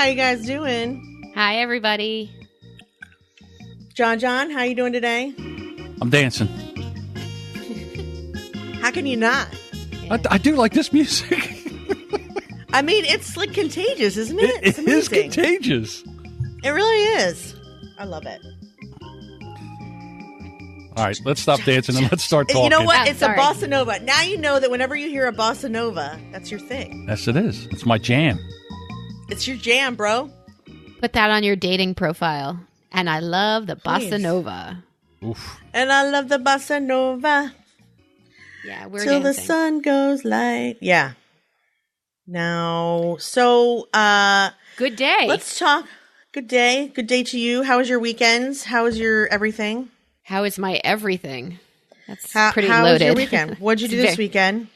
you guys doing? Hi, everybody. John, how you doing today? I'm dancing. How can you not? I do like this music. I mean, it's like contagious, isn't it? It's It is amazing. contagious. It really is. I love it. All right, let's stop dancing and let's start talking. You know what? Oh, It's sorry. a bossa nova. Now you know that whenever you hear a bossa nova, that's your thing. Yes, it is. It's my jam. It's your jam, bro. Put that on your dating profile. And I love the Please. bossa nova. Oof. And I love the bossa nova Yeah, we're till the dancing. sun goes light. Yeah. Now, so Good day. let's talk. Good day. Good day to you. How was your weekends? How was your everything? How is my everything? That's How pretty was loaded. your weekend? What'd you do It's this weekend?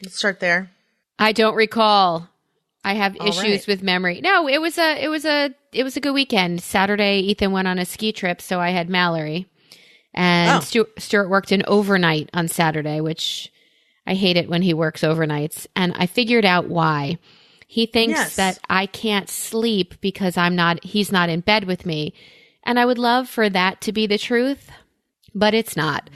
Let's start there. I don't recall. I have All issues right. with memory. No, it was a good weekend. Saturday, Ethan went on a ski trip, so I had Mallory, and Oh. Stuart worked an overnight on Saturday, which I hate it when he works overnights. And I figured out why. He thinks Yes. that I can't sleep because he's not in bed with me, and I would love for that to be the truth, but it's not.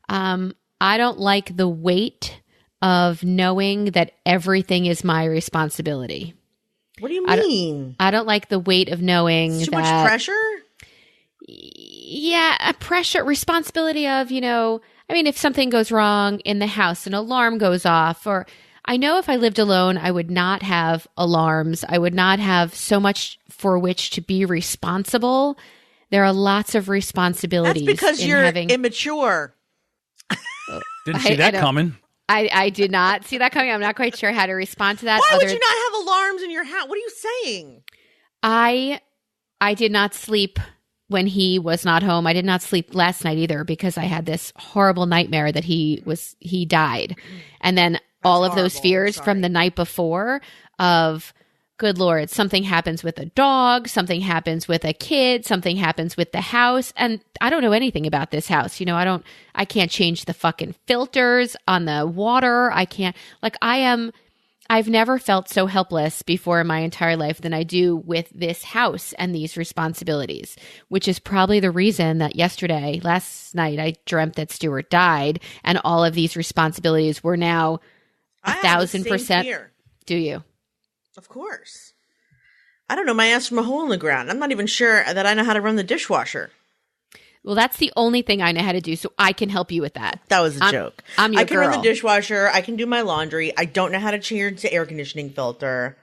I don't like the weight of knowing that everything is my responsibility. What do you I don't- mean? I don't like the weight of knowing Too that much pressure? Yeah, a pressure, responsibility of, I mean, if something goes wrong in the house, an alarm goes off, or I know if I lived alone, I would not have alarms. I would not have so much for which to be responsible. There are lots of That's responsibilities. because in you're having, immature. Didn't I see that don't- coming. I did not see that coming. I'm not quite sure how to respond to that. Why would other- you not have alarms in your house? What are you saying? I did not sleep when he was not home. I did not sleep last night either because I had this horrible nightmare that he died. And then all of those horrible. fears Sorry. from the night before of, good Lord, something happens with a dog, something happens with a kid, something happens with the house. And I don't know anything about this house. I can't change the fucking filters on the water. I've never felt so helpless before in my entire life than I do with this house and these responsibilities, which is probably the reason that last night, I dreamt that Stuart died and all of these responsibilities were now I have the same 1,000%. fear. Do you? Of course. I don't know my ass from a hole in the ground. I'm not even sure that I know how to run the dishwasher. Well, that's the only thing I know how to do, so I can help you with that. That was a I'm- joke. I'm your I can run girl. the dishwasher. I can do my laundry. I don't know how to change the air conditioning filter.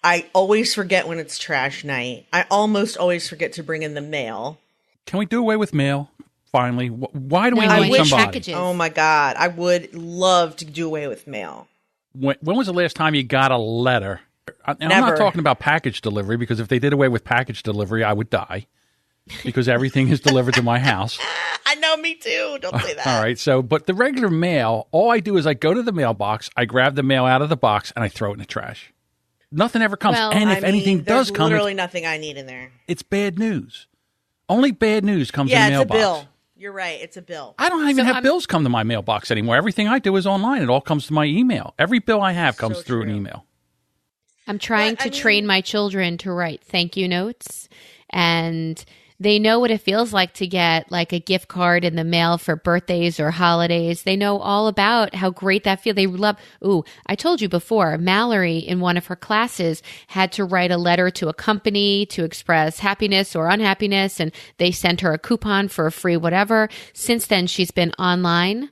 I always forget when it's trash night. I almost always forget to bring in the mail. Can we do away with mail? Finally, why do we No, need wish somebody? packages. Oh my God. I would love to do away with mail. When was the last time you got a letter? And I'm Never. not talking about package delivery because if they did away with package delivery, I would die because everything is delivered to my house. I know, me too. Don't say that. All right. So, but the regular mail, all I do is I go to the mailbox, I grab the mail out of the box, and I throw it in the trash. Nothing ever comes. Well, and I if mean, anything there's does come, literally nothing I need in there. it's bad news. Only bad news comes Yeah, in the it's a mailbox. bill. You're right. It's a bill. I don't even So have bills come to my mailbox anymore. Everything I do is online. It all comes to my email. Every bill I have comes So through an true. email. I'm trying But, I to mean- train my children to write thank you notes, and they know what it feels like to get like a gift card in the mail for birthdays or holidays. They know all about how great that feels. They love, I told you before, Mallory in one of her classes had to write a letter to a company to express happiness or unhappiness, and they sent her a coupon for a free whatever. Since then, she's been online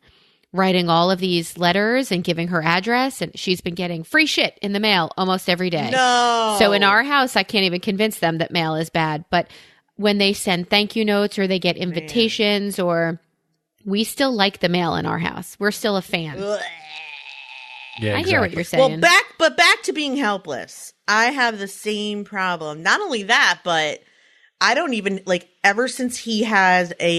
writing all of these letters and giving her address, and she's been getting free shit in the mail almost every day. No. So in our house, I can't even convince them that mail is bad. But when they send thank you notes or they get invitations, or we still like the mail in our house. We're still a fan. Yeah, I hear what exactly. you're saying. Well, back to being helpless. I have the same problem. Not only that, but I don't even ever since he has a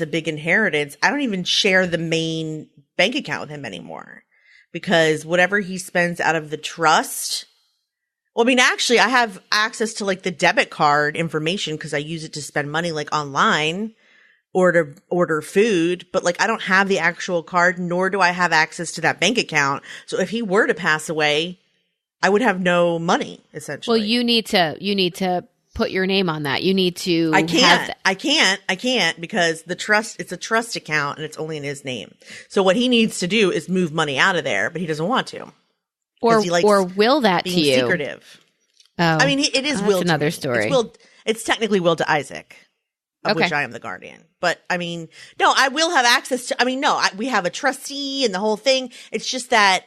big inheritance, I don't even share the main bank account with him anymore because whatever he spends out of the trust. Well, I mean, actually, I have access to the debit card information because I use it to spend money online or to order food, but I don't have the actual card, nor do I have access to that bank account. So if he were to pass away, I would have no money, essentially. Well, you need to put your name on that. You need to. I can't because it's a trust account and it's only in his name. So what he needs to do is move money out of there, but he doesn't want to. Or will that to being you? Secretive. Oh, I mean, it is that's will. another story. It's technically will to Isaac, of which I am the guardian. But I mean, no, I will have access to. I mean, no, we have a trustee and the whole thing. It's just that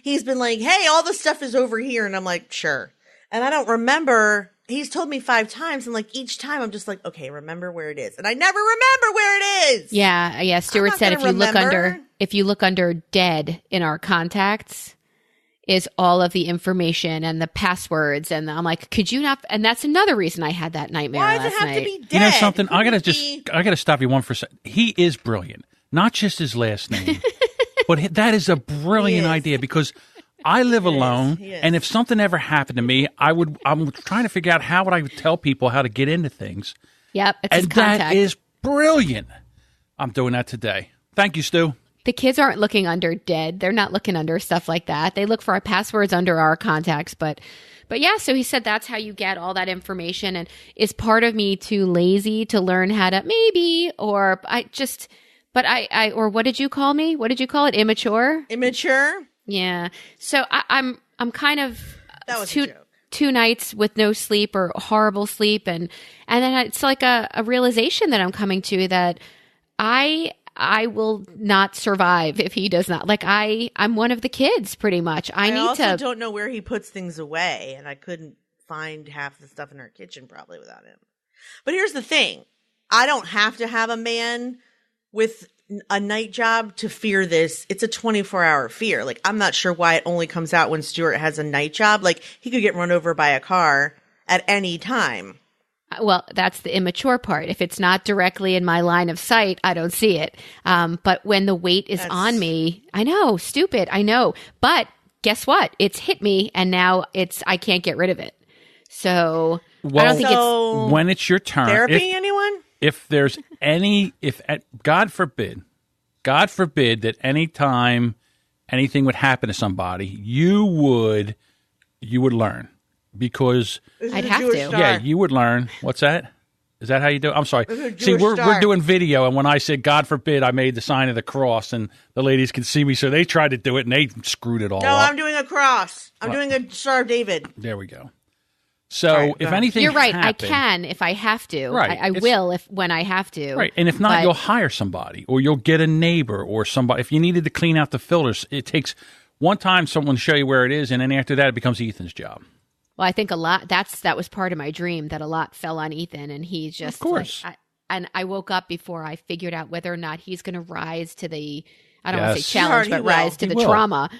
he's been like, "Hey, all the stuff is over here," and I'm like, "Sure." And I don't remember. He's told me 5 times, and like each time, I'm just like, "Okay, remember where it is," and I never remember where it is. Yeah. Stuart said if you look under dead in our contacts, is all of the information and the passwords, and I'm like, could you not? And that's another reason I had that nightmare. Why does last it have night. to be dead? You know something? I gotta stop you one for a second. He is brilliant. Not just his last name, but that is a brilliant idea because I live alone, and if something ever happened to me, I'm trying to figure out how would I tell people how to get into things. Yep, it's his and contact. That is brilliant. I'm doing that today. Thank you, Stu. The kids aren't looking under dead. They're not looking under stuff like that. They look for our passwords under our contacts. But yeah, so he said that's how you get all that information. And is part of me too lazy to learn how to or what did you call me? What did you call it? Immature? Immature? Yeah. So I'm kind of that was a joke. 2 nights with no sleep or horrible sleep. And then it's like a realization that I'm coming to that I will not survive if he does not. Like I'm one of the kids pretty much. I also don't know where he puts things away, and I couldn't find half the stuff in our kitchen probably without him. But here's the thing. I don't have to have a man with a night job to fear this. It's a 24-hour fear. Like, I'm not sure why it only comes out when Stuart has a night job. Like, he could get run over by a car at any time. Well, that's the immature part. If it's not directly in my line of sight, I don't see it. But when the weight is on me, I know, stupid, I know. But guess what? It's hit me, and now I can't get rid of it. So I don't think it's when it's your turn. Therapy, anyone? If there's God forbid that any time anything would happen to somebody, you would learn. Because I'd have to. Yeah, you would learn. What's that? Is that how you do it? I'm sorry. See, we're doing video, and when I said God forbid, I made the sign of the cross, and the ladies can see me, so they tried to do it, and they screwed it all up. No, I'm doing a cross. I'm doing a Star of David. There we go. So if anything, you're right. happened, I can if I have to. Right. I will when I have to. Right. And if not, you'll hire somebody, or you'll get a neighbor or somebody. If you needed to clean out the filters, it takes one time someone to show you where it is, and then after that, it becomes Ethan's job. Well, I think a lot. That was part of my dream, that a lot fell on Ethan, and he just, of course. And I woke up before I figured out whether or not he's going to rise to the, I don't want to say challenge, but rise to the trauma.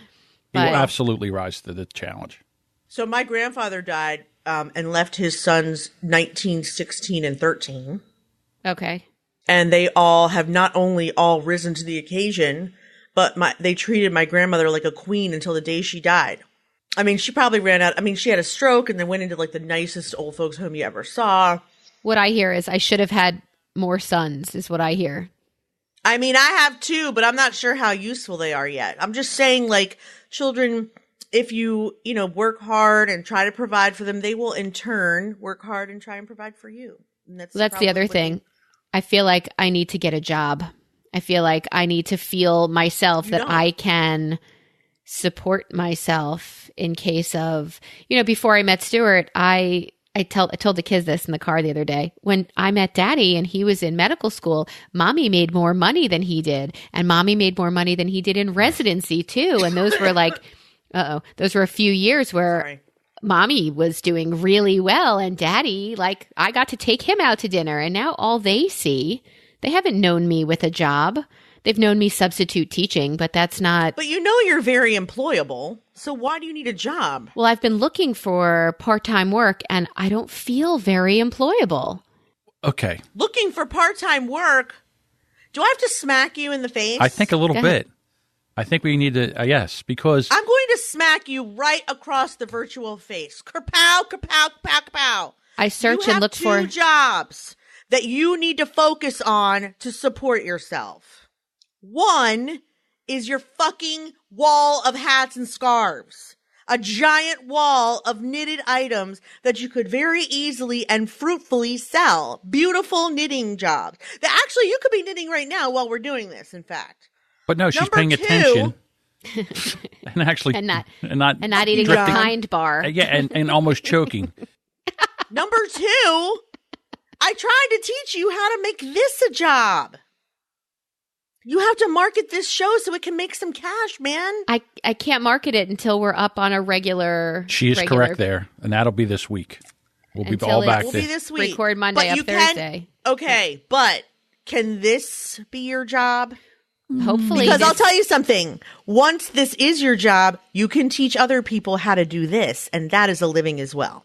He will absolutely rise to the challenge. So my grandfather died and left his sons 19, 16, and 13. Okay. And they all have not only all risen to the occasion, but they treated my grandmother like a queen until the day she died. I mean, she probably ran out. I mean, she had a stroke and then went into like the nicest old folks home you ever saw. What I hear is I should have had more sons, is what I hear. I mean, I have 2, but I'm not sure how useful they are yet. I'm just saying, like, children, if you work hard and try to provide for them, they will in turn work hard and try and provide for you. And that's the other thing. I feel like I need to get a job. I feel like I need to feel myself that I can support myself in case of, before I met Stuart, I told the kids this in the car the other day. When I met Daddy and he was in medical school, Mommy made more money than he did. And Mommy made more money than he did in residency too. And those were like, those were a few years where Mommy was doing really well. And Daddy, like, I got to take him out to dinner. And now all they haven't known me with a job. They've known me substitute teaching, but that's not... But you're very employable, so why do you need a job? Well, I've been looking for part-time work, and I don't feel very employable. Okay. Looking for part-time work? Do I have to smack you in the face? I think a little bit. I think we need to, yes, because... I'm going to smack you right across the virtual face. Kerpow, kerpow, kerpow, kerpow. I search and look for... 2 jobs that you need to focus on to support yourself. One is your fucking wall of hats and scarves. a giant wall of knitted items that you could very easily and fruitfully sell. Beautiful knitting jobs. That actually, you could be knitting right now while we're doing this, in fact. But no, she's Number paying 2, attention. And actually, and not eating drifting. a Kind bar. Yeah, and almost choking. Number 2, I tried to teach you how to make this a job. You have to market this show so it can make some cash, man. I can't market it until we're up on a regular. She is correct there, and that'll be this week. We'll be all back. We'll be this week. Record Monday up Thursday. Okay, but can this be your job? Hopefully. Because I'll tell you something. Once this is your job, you can teach other people how to do this, and that is a living as well.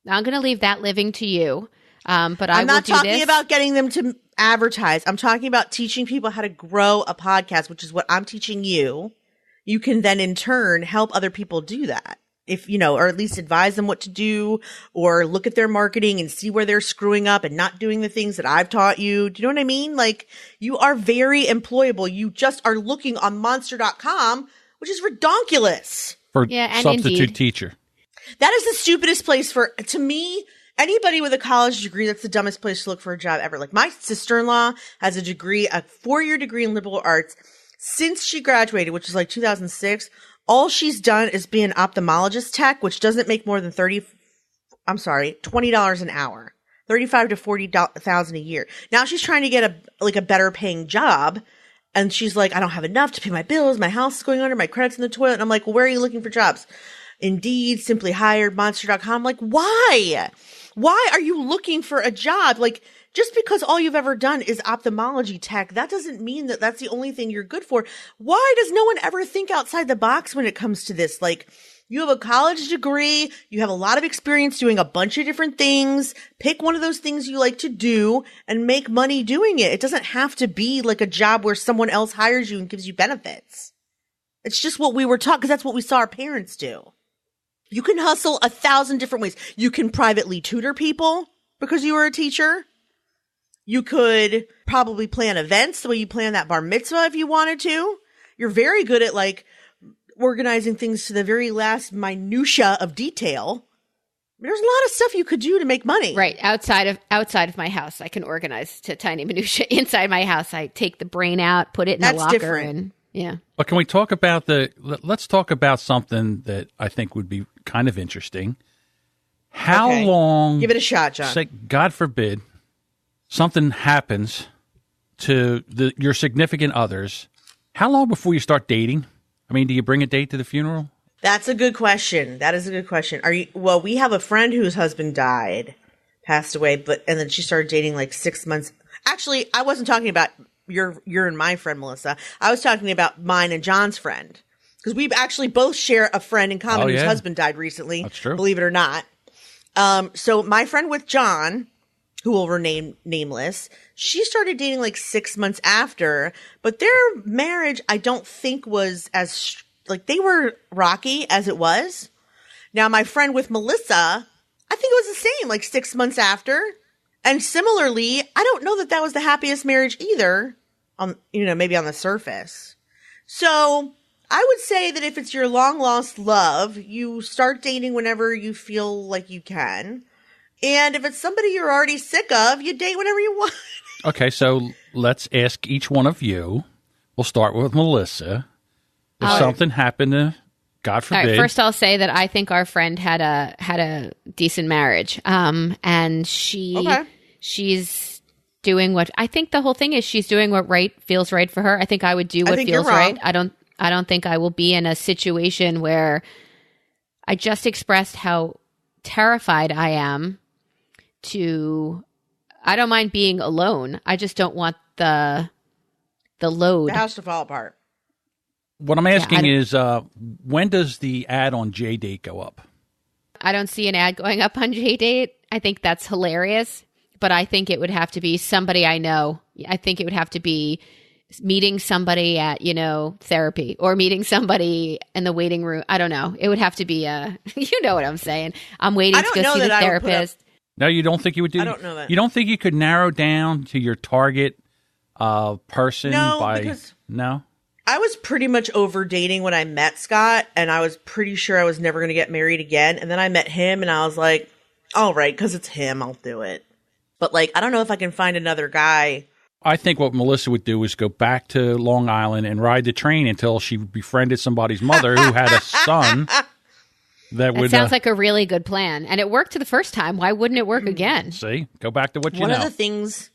I'm going to leave that living to you. But I'm not talking about getting them to advertise. I'm talking about teaching people how to grow a podcast, which is what I'm teaching you. You can then in turn help other people do that. If, or at least advise them what to do, or look at their marketing and see where they're screwing up and not doing the things that I've taught you. Do you know what I mean? Like, you are very employable. You just are looking on monster.com, which is redonkulous. For substitute Indeed. teacher. That is the stupidest place to me. Anybody with a college degree, that's the dumbest place to look for a job ever. Like, my sister-in-law has a 4-year degree in liberal arts. Since she graduated, which is like 2006, all she's done is be an ophthalmologist tech, which doesn't make more than $20 an hour, $35,000 to $40,000 a year. Now she's trying to get a better paying job. And she's like, I don't have enough to pay my bills. My house is going under, my credit's in the toilet. And I'm like, well, where are you looking for jobs? Indeed, Simply Hired, Monster.com. Like, why? Why are you looking for a job? Like, just because all you've ever done is ophthalmology tech, that doesn't mean that that's the only thing you're good for. Why does no one ever think outside the box when it comes to this? Like, you have a college degree, you have a lot of experience doing a bunch of different things. Pick one of those things you like to do and make money doing it. It doesn't have to be like a job where someone else hires you and gives you benefits. It's just what we were taught, because that's what we saw our parents do. You can hustle 1,000 different ways. You can privately tutor people because you were a teacher. You could probably plan events the way you plan that bar mitzvah if you wanted to. You're very good at like organizing things to the very last minutia of detail. There's a lot of stuff you could do to make money. Right. Outside of my house, I can organize to tiny minutia. Inside my house, I take the brain out, put it in the locker. Different. And yeah. But can we talk about let's talk about something that I think would be kind of interesting. How long? Give it a shot, John. Say, God forbid, something happens to your significant others. How long before you start dating? I mean, do you bring a date to the funeral? That's a good question. That is a good question. We have a friend whose husband passed away, and then she started dating like 6 months. Actually, I wasn't talking about your and my friend, Melissa. I was talking about mine and John's friend. Because we actually both share a friend in common whose husband died recently. That's true. Believe it or not. So my friend with John, who will remain nameless, she started dating like 6 months after, but their marriage I don't think was as they were rocky as it was. Now my friend with Melissa, I think it was the same, like 6 months after. And similarly, I don't know that was the happiest marriage either, maybe on the surface. So I would say that if it's your long lost love, you start dating whenever you feel like you can. And if it's somebody you're already sick of, you date whenever you want. Okay, so let's ask each one of you. We'll start with Melissa. If something happened to, God forbid. All right, first, I'll say that I think our friend had a decent marriage, and she's doing what I think the whole thing is. She's doing what feels right for her. I think I would do what feels right. I don't think I will be in a situation where I just expressed how terrified I am I don't mind being alone. I just don't want the load. The house to fall apart. What I'm asking is, when does the ad on JDate go up? I don't see an ad going up on JDate. I think that's hilarious, but I think it would have to be somebody I know. I think it would have to be meeting somebody at, therapy, or meeting somebody in the waiting room. I don't know. It would have to be you know what I'm saying. I'm waiting to go see the therapist. No, you don't think you would do? I don't know that. You don't think you could narrow down to your target person No? I was pretty much over dating when I met Scott, and I was pretty sure I was never going to get married again. And then I met him, and I was like, all right, because it's him, I'll do it. But, like, I don't know if I can find another guy. I think what Melissa would do is go back to Long Island and ride the train until she befriended somebody's mother who had a son. That sounds like a really good plan. And it worked the first time. Why wouldn't it work again? See? Go back to what you know. One of the things...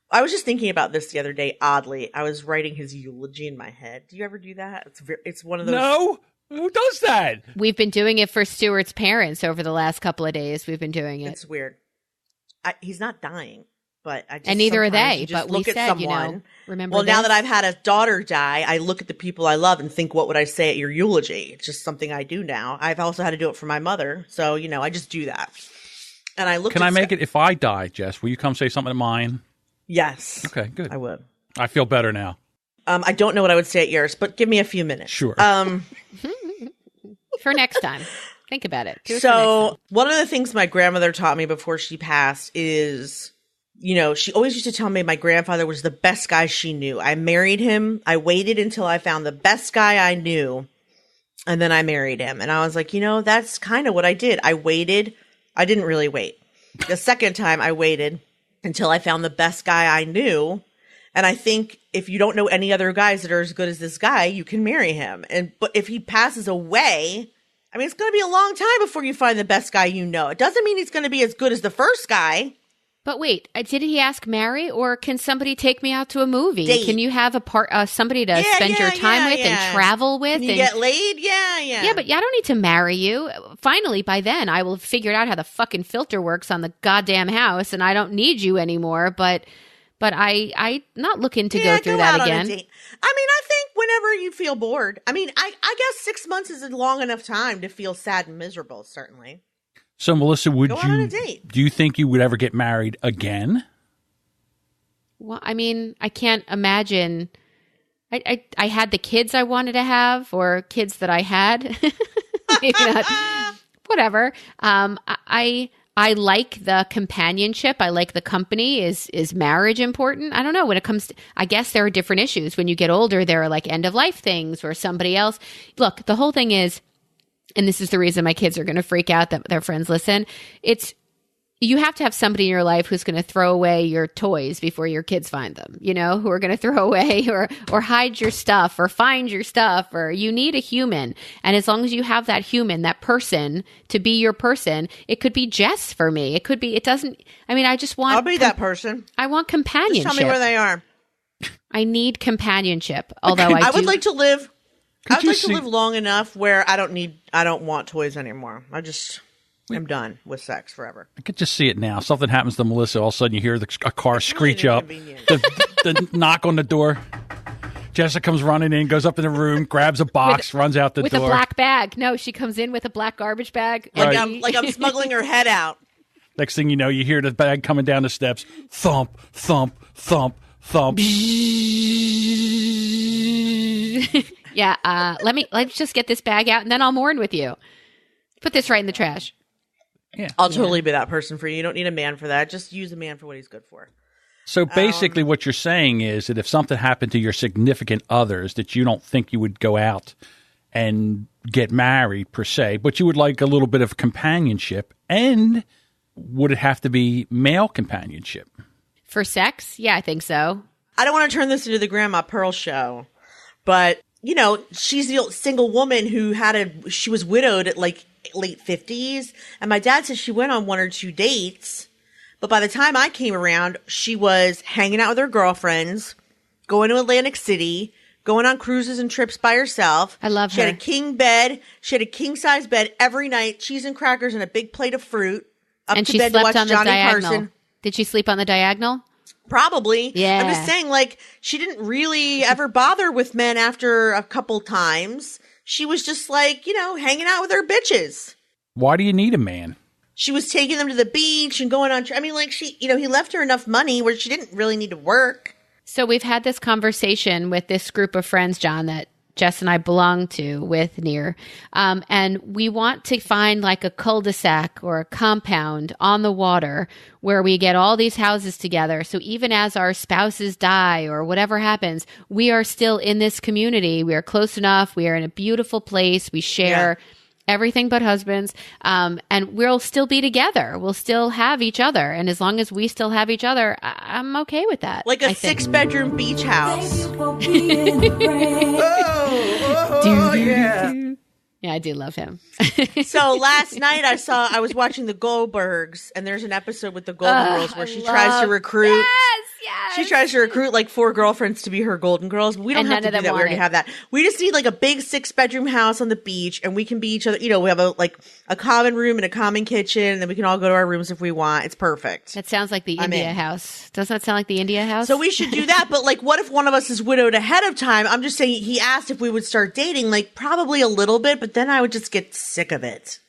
I was just thinking about this the other day, oddly. I was writing his eulogy in my head. Do you ever do that? It's one of those... No? Who does that? We've been doing it for Stuart's parents over the last couple of days. We've been doing it. It's weird. He's not dying, but I just... And neither are they, but we said, someone, remember well, this? now that I've had a daughter die, I look at the people I love and think, what would I say at your eulogy? It's just something I do now. I've also had to do it for my mother, so, I just do that. And I look. Can I make it if I die, Jess? Will you come say something to mine? Yes. Okay, good. I would. I feel better now. I don't know what I would say at yours, but give me a few minutes. Sure. For next time. Think about it. So one of the things my grandmother taught me before she passed is, she always used to tell me my grandfather was the best guy she knew. I married him. I waited until I found the best guy I knew, and then I married him. And I was like, that's kind of what I did. I waited. I didn't really wait. The second time I waited until I found the best guy I knew. And I think if you don't know any other guys that are as good as this guy, you can marry him. But if he passes away, it's going to be a long time before you find the best guy you know. It doesn't mean he's going to be as good as the first guy. But wait, did he ask marry, or can somebody take me out to a movie? Date. Can you have somebody to spend your time with and travel with? Can you get laid? Yeah. Yeah, but I don't need to marry you. Finally, by then, I will have figured out how the fucking filter works on the goddamn house, and I don't need you anymore. But I'm not looking to go through that again. I think whenever you feel bored. I guess 6 months is a long enough time to feel sad and miserable, certainly. So, Melissa, go out on a date. Do you think you would ever get married again? Well, I can't imagine. I had the kids I wanted to have, or kids that I had. Maybe not. Whatever. I like the companionship. I like the company. Is marriage important? I don't know. When it comes to, I guess there are different issues. When you get older, there are like end of life things or somebody else. Look, the whole thing is, and this is the reason my kids are going to freak out that their friends listen. You have to have somebody in your life who's going to throw away your toys before your kids find them, who are going to throw away or hide your stuff or find your stuff, or you need a human. And as long as you have that human, that person to be your person, it could be Jess for me. I just want. I'll be that person. I want companionship. Just tell me where they are. I need companionship. Although I would like to live. I would like to live long enough where I don't want toys anymore. I'm done with sex forever. I could just see it now. Something happens to Melissa. All of a sudden, you hear a car screech up. The knock on the door. Jessica comes running in, goes up in the room, grabs a box, runs out the door. With a black bag. No, she comes in with a black garbage bag. Like I'm smuggling her head out. Next thing you know, you hear the bag coming down the steps. Thump, thump, thump, thump. Yeah, let's just get this bag out, and then I'll mourn with you. Put this right in the trash. Yeah, I'll totally be that person for you. You don't need a man for that. Just use a man for what he's good for. So basically what you're saying is that if something happened to your significant others, that you don't think you would go out and get married per se, but you would like a little bit of companionship. And would it have to be male companionship? For sex? Yeah, I think so. I don't want to turn this into the Grandma Pearl show, but she's the single woman who she was widowed at like late 50s. And my dad said she went on 1 or 2 dates. But by the time I came around, she was hanging out with her girlfriends, going to Atlantic City, going on cruises and trips by herself. I love her. She had a king bed. She had a king-size bed every night, cheese and crackers and a big plate of fruit. Up and to she bed slept to watch on the Johnny diagonal. Carson. Did she sleep on the diagonal? Probably. Yeah. I'm just saying, she didn't really ever bother with men after a couple times. She was just hanging out with her bitches. Why do you need a man? She was taking them to the beach and going on. He left her enough money where she didn't really need to work. So we've had this conversation with this group of friends, John, that Jess and I belong to with Near. And we want to find like a cul-de-sac or a compound on the water where we get all these houses together. So even as our spouses die or whatever happens, we are still in this community. We are close enough. We are in a beautiful place. We share everything but husbands. And we'll still be together. We'll still have each other. And as long as we still have each other, I'm okay with that. Like a 6-bedroom beach house. Yeah. Yeah, I do love him. So last night I was watching the Goldbergs, and there's an episode with the Golden Girls where she tries to recruit. Yes. She tries to recruit like 4 girlfriends to be her Golden Girls. But we don't have to do that. We already have that. We just need like a big 6-bedroom house on the beach, and we can be each other. You know, we have a common room and a common kitchen, and then we can all go to our rooms if we want. It's perfect. That sounds like the India house. Doesn't that sound like the India house? So we should do that. But like, what if one of us is widowed ahead of time? I'm just saying, he asked if we would start dating, like probably a little bit, but then I would just get sick of it.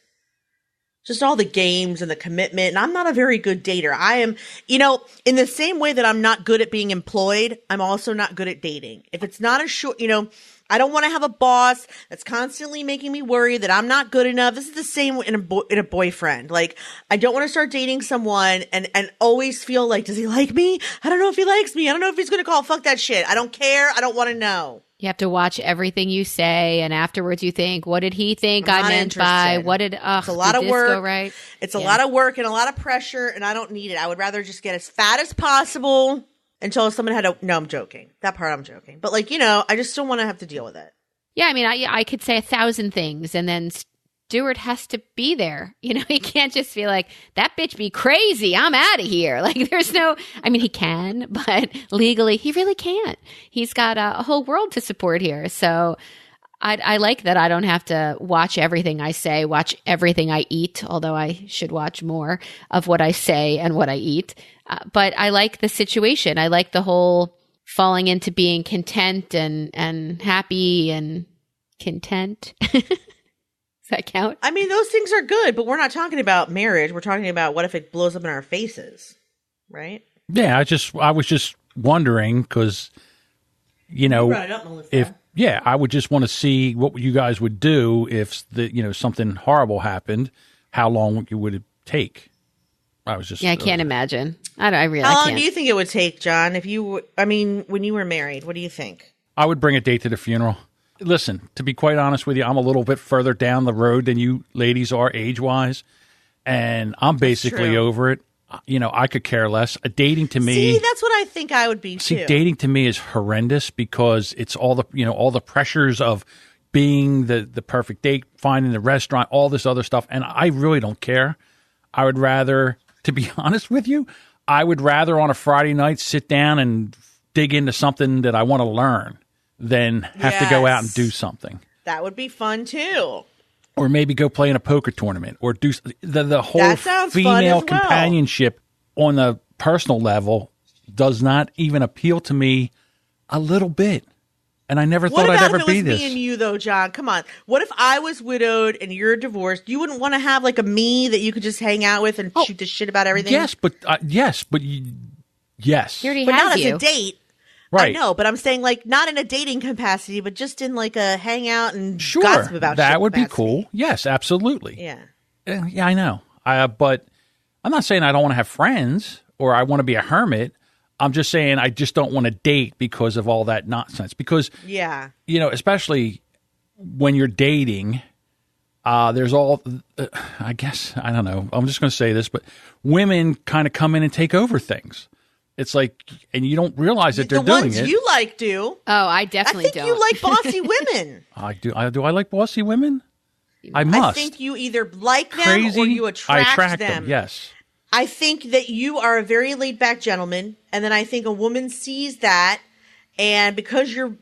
Just all the games and the commitment. And I'm not a very good dater. I am, in the same way that I'm not good at being employed, I'm also not good at dating. If it's not a short, I don't want to have a boss that's constantly making me worry that I'm not good enough. This is the same in a boyfriend. Like, I don't want to start dating someone and always feel like, does he like me? I don't know if he likes me. I don't know if he's going to call. Fuck that shit. I don't care. I don't want to know. You have to watch everything you say, and afterwards you think, what did he think I meant by, what did, it's a lot of work. Go right? It's a lot of work and a lot of pressure, and I don't need it. I would rather just get as fat as possible until someone no, I'm joking. That part I'm joking. But I just don't want to have to deal with it. Yeah, I mean, I could say 1,000 things, and then Stuart has to be there. He can't just be like, that bitch be crazy. I'm out of here. Like, there's no, I mean, he can, but legally he really can't. He's got a whole world to support here. So I like that I don't have to watch everything I say, watch everything I eat, although I should watch more of what I say and what I eat. But I like the situation. I like the whole falling into being content and happy and content. Does that count? I mean, those things are good, but we're not talking about marriage. We're talking about what if it blows up in our faces, right? Yeah, I was just wondering because, You brought it up, Melissa. I would just want to see what you guys would do if something horrible happened. How long would it take? I was just I can't imagine. I really How long can't. do you think it would take, John? When you were married, what do you think? I would bring a date to the funeral. Listen, to be quite honest with you, I'm a little bit further down the road than you ladies are age-wise, and I'm basically over it. I could care less. Dating to me... See, that's what I think I would be, too. See, dating to me is horrendous because it's all the pressures of being the perfect date, finding the restaurant, all this other stuff, and I really don't care. I would rather, to be honest with you, on a Friday night sit down and dig into something that I want to learn than have to go out and do something. That would be fun, too. Or maybe go play in a poker tournament or do the whole female companionship on the personal level does not even appeal to me a little bit. And I never thought I'd ever be this. What about me and you, though, John? Come on. What if I was widowed and you're divorced? You wouldn't want to have like a me that you could just hang out with and shoot the shit about everything? Yes, but yes. He already but has not you. as a date. Right. I know, but I'm saying like not in a dating capacity, but just in like a hangout and sure, gossip about that shit would capacity. be cool. Yes, absolutely. Yeah. Yeah, I know. But I'm not saying I don't want to have friends or I want to be a hermit. I'm just saying I just don't want to date because of all that nonsense. Because, especially when you're dating, there's all, I guess, I don't know. I'm just going to say this, but women kind of come in and take over things. It's like, and you don't realize that they're doing it. The ones you like do. Oh, I definitely don't. I think you like bossy women. I do. Do I like bossy women? I must. I think you either like them or you attract them. Yes. I think that you are a very laid back gentleman. And then I think a woman sees that. And because you're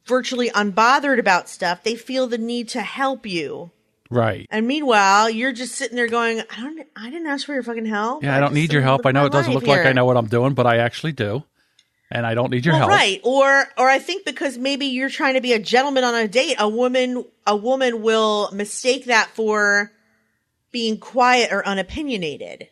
virtually unbothered about stuff, they feel the need to help you. Right. And meanwhile, you're just sitting there going, I didn't ask for your fucking help. Yeah, I don't need your help. I know it doesn't look like I know what I'm doing, but I actually do. And I don't need your help. Right. Or I think because maybe you're trying to be a gentleman on a date, a woman will mistake that for being quiet or unopinionated.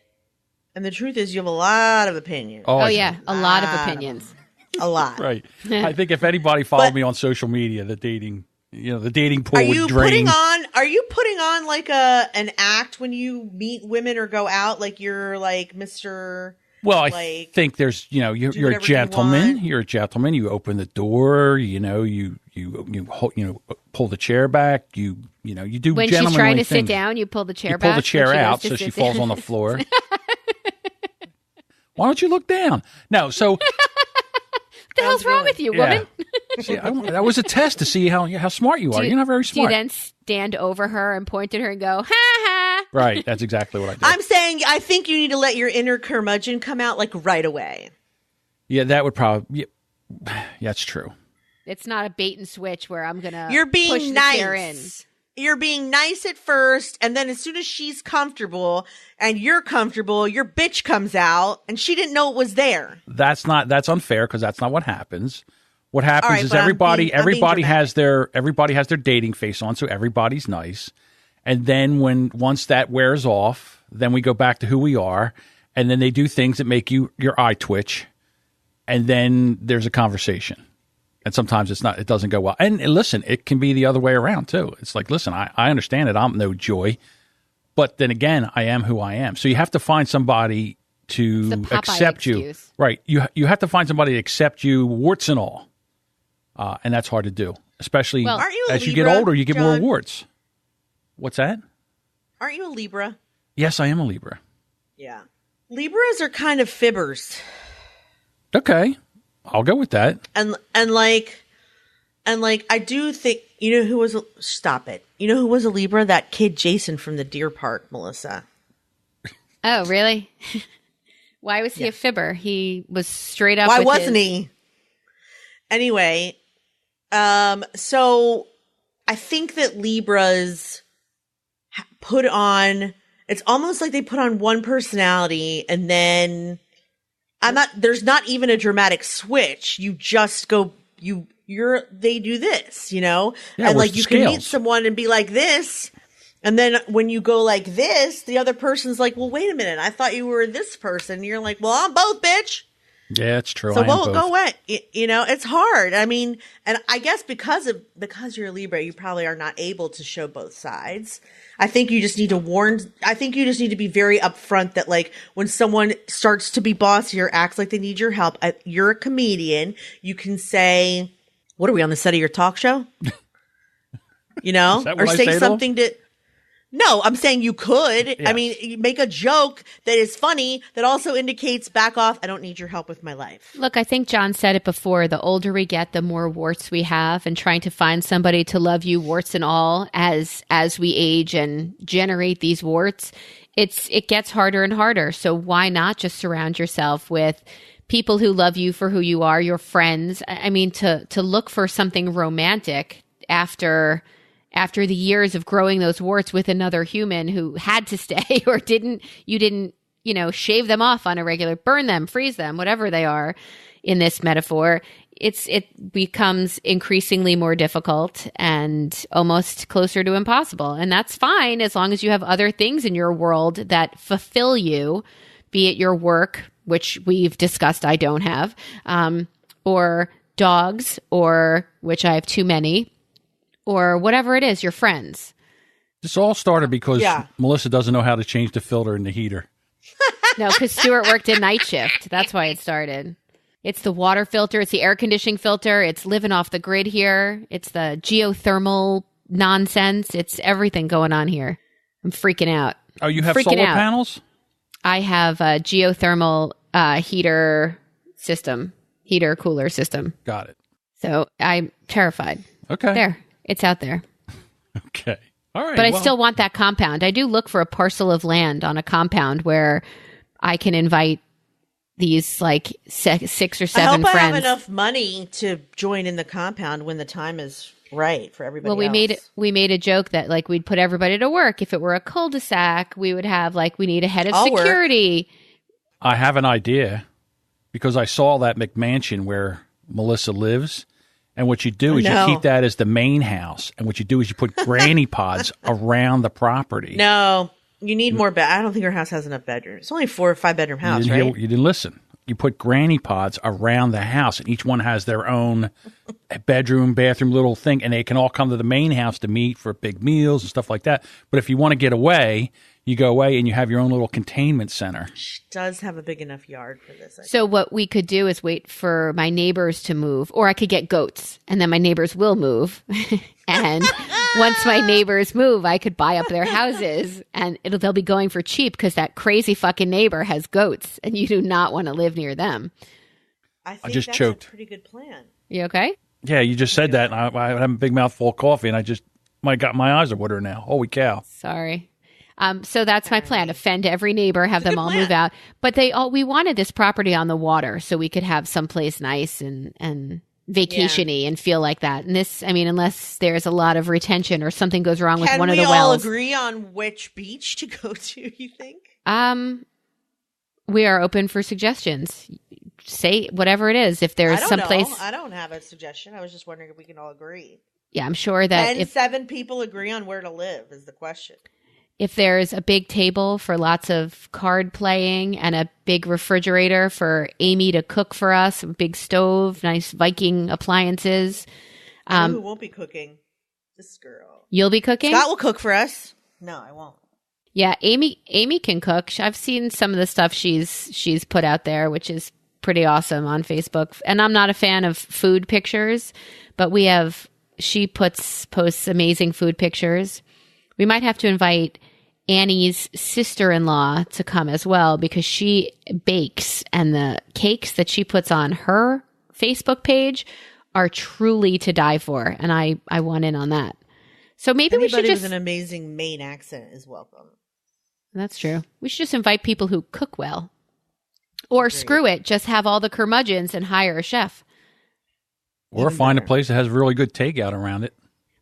And the truth is you have a lot of opinions. Oh yeah, a lot of opinions. A lot. Right. I think if anybody followed me on social media, the dating the dating pool would drain. Are you putting on like an act when you meet women or go out? Like you're like Mr. Well, I think there's, you're a gentleman. You're a gentleman. You open the door. You pull the chair back. You do when gentlemanly she's trying to things. sit down. You pull the chair you back. Pull the chair out so she falls on the floor. Why don't you look down? No, so what the hell's wrong with you, woman? See, that was a test to see how smart you are. You're not very smart. Do you then stand over her and point at her and go, ha ha? Right. That's exactly what I did. I'm saying I think you need to let your inner curmudgeon come out like right away. Yeah, that would probably. Yeah, that's true. It's not a bait and switch where I'm gonna. You're being push nice. The chair in. You're being nice at first, and then as soon as she's comfortable and you're comfortable, your bitch comes out, and she didn't know it was there. That's unfair because that's not what happens. What happens is everybody has their dating face on, so everybody's nice. And then once that wears off, then we go back to who we are, and then they do things that make your eye twitch, and then there's a conversation. And sometimes it doesn't go well. And listen, it can be the other way around too. It's like, listen, I understand it. I'm no joy. But then again, I am who I am. So you have to find somebody to accept you. Right. You have to find somebody to accept you, warts and all. And that's hard to do, especially as you get older, you get more warts. What's that? Aren't you a Libra? Yes, I am a Libra. Yeah. Libras are kind of fibbers. Okay. I'll go with that. And like I do think who was stop it. You know who was a Libra? That kid Jason from the Deer Park, Melissa. Oh, really? Why was he a fibber? He was straight up. Why wasn't he? Anyway, so I think that Libras put on. It's almost like they put on one personality and then. There's not even a dramatic switch. You just go, they do this, Yeah, and like you can meet someone and be like this. And then when you go like this, the other person's like, well, wait a minute. I thought you were this person. And you're like, well, I'm both, bitch. Yeah, it's true. So go away. It's hard. I mean, and I guess because you're a Libra, you probably are not able to show both sides. I think you just need to be very upfront that like when someone starts to be bossy or acts like they need your help, you're a comedian. You can say, what are we on the set of your talk show? Or say something to. No, I'm saying you could. Yes. I mean, you make a joke that is funny that also indicates back off. I don't need your help with my life. Look, I think John said it before. The older we get, the more warts we have, and trying to find somebody to love you, warts and all, as we age and generate these warts, it gets harder and harder. So why not just surround yourself with people who love you for who you are, your friends? I mean, to look for something romantic after the years of growing those warts with another human who had to stay or you didn't, shave them off on a regular, burn them, freeze them, whatever they are in this metaphor, it becomes increasingly more difficult and almost closer to impossible. And that's fine as long as you have other things in your world that fulfill you, be it your work, which we've discussed I don't have, or dogs, or which I have too many, or whatever it is, your friends. This all started because Melissa doesn't know how to change the filter in the heater. No, because Stuart worked in night shift. That's why it started. It's the water filter. It's the air conditioning filter. It's living off the grid here. It's the geothermal nonsense. It's everything going on here. I'm freaking out. Oh, you have solar panels? I have a geothermal heater cooler system. Got it. So I'm terrified. Okay. There. It's out there. Okay. All right. But I still want that compound. I do look for a parcel of land on a compound where I can invite these like 6 or 7 friends. I have enough money to join in the compound when the time is right for everybody else. We made a joke that like we'd put everybody to work. If it were a cul-de-sac, we would have like we need a head of security. I have an idea because I saw that McMansion where Melissa lives. And what you do is you keep that as the main house. And what you do is you put granny pods around the property. No, you need more bed. I don't think her house has enough bedrooms. It's only a 4 or 5 bedroom house, right? You didn't listen. You put granny pods around the house, and each one has their own a bedroom, bathroom, little thing, and they can all come to the main house to meet for big meals and stuff like that. But if you want to get away, you go away and you have your own little containment center. She does have a big enough yard for this. So what we could do is wait for my neighbors to move, or I could get goats, and then my neighbors will move. And once my neighbors move, I could buy up their houses, and they'll be going for cheap because that crazy fucking neighbor has goats, and you do not want to live near them. I think just that's choked. a pretty good plan. You okay? Yeah, you just said that, and I had a big mouthful of coffee, and my eyes are watering now. Holy cow. Sorry. So that's my plan: offend every neighbor, have them all move out. But we wanted this property on the water so we could have someplace nice and vacation-y and feel like that. And this, I mean, unless there's a lot of retention or something goes wrong with one of the wells. Can we all agree on which beach to go to, you think? We are open for suggestions. Say whatever it is. If there's someplace. I don't have a suggestion. I was just wondering if we can all agree. Yeah, I'm sure that if 7 people agree on where to live is the question. If there's a big table for lots of card playing and a big refrigerator for Amy to cook for us, a big stove, nice Viking appliances. Who won't be cooking? This girl. You'll be cooking? Scott will cook for us. No, I won't. Yeah, Amy can cook. I've seen some of the stuff she's put out there, which is pretty awesome on Facebook. And I'm not a fan of food pictures, but she posts amazing food pictures. We might have to invite Annie's sister-in-law to come as well because she bakes, and the cakes that she puts on her Facebook page are truly to die for. And I want in on that. So maybe we should just... with an amazing Maine accent is welcome. That's true. We should just invite people who cook well. Or screw it, just have all the curmudgeons and hire a chef. Or find a place that has really good takeout around it.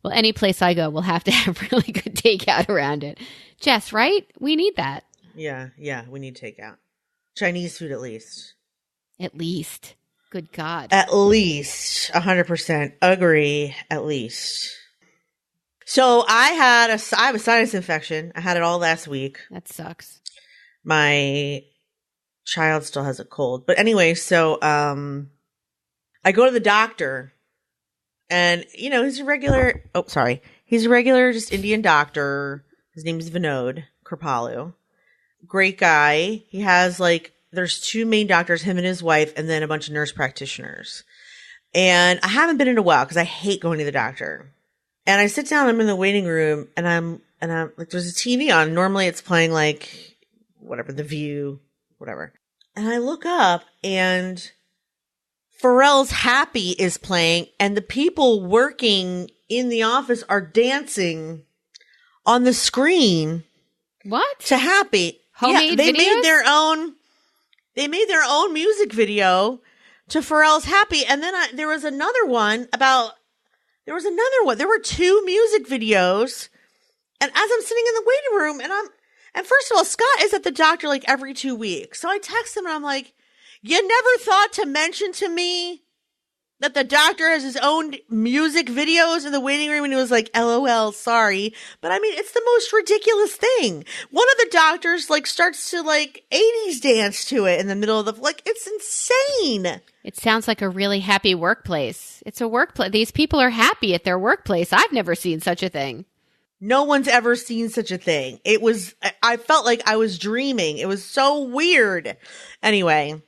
Well, any place I go will have to have really good takeout around it. Jess, right? We need that. Yeah, we need takeout. Chinese food at least. At least. Good God. At least. 100%. Agree. At least. So I have a sinus infection. I had it all last week. That sucks. My child still has a cold. But anyway, so I go to the doctor. And, he's a regular just Indian doctor. His name is Vinod Kripalu. Great guy. He has there's 2 main doctors, him and his wife, and then a bunch of nurse practitioners. And I haven't been in a while because I hate going to the doctor. And I sit down, I'm in the waiting room, and I'm like, there's a TV on. Normally it's playing whatever, The View, whatever. And I look up and Pharrell's Happy is playing, and the people working in the office are dancing on the screen. What? To Happy. Homemade they videos? made their own music video to Pharrell's Happy. And then there was another one. There were 2 music videos. And as I'm sitting in the waiting room, and first of all, Scott is at the doctor every 2 weeks. So I text him and I'm like, you never thought to mention to me that the doctor has his own music videos in the waiting room? And he was like, LOL, sorry. But I mean, it's the most ridiculous thing. One of the doctors starts to 80s dance to it in the middle of it's insane. It sounds like a really happy workplace. It's a workplace. These people are happy at their workplace. I've never seen such a thing. No one's ever seen such a thing. I felt like I was dreaming. It was so weird. Anyway.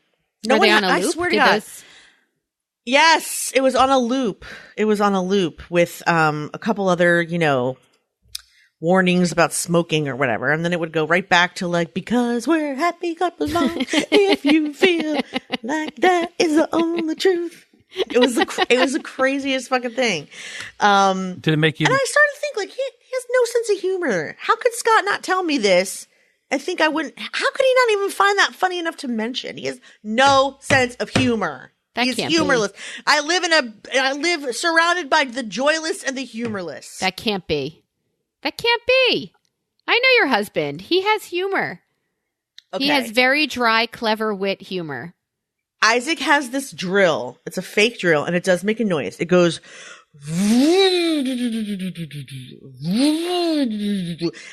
Were they on a loop? I swear to God. Yes, it was on a loop. It was on a loop with a couple other, warnings about smoking or whatever. And then it would go right back to because we're happy couple long. If you feel like that is the only truth. It was the craziest fucking thing. Did it make you? And I started to think he has no sense of humor. How could Scott not tell me this? I think I wouldn't. How could he not even find that funny enough to mention? He has no sense of humor. He's humorless. Be. I live surrounded by the joyless and the humorless. That can't be. That can't be. I know your husband. He has humor. Okay. He has very dry, clever wit humor. Isaac has this drill. It's a fake drill, and it does make a noise. It goes...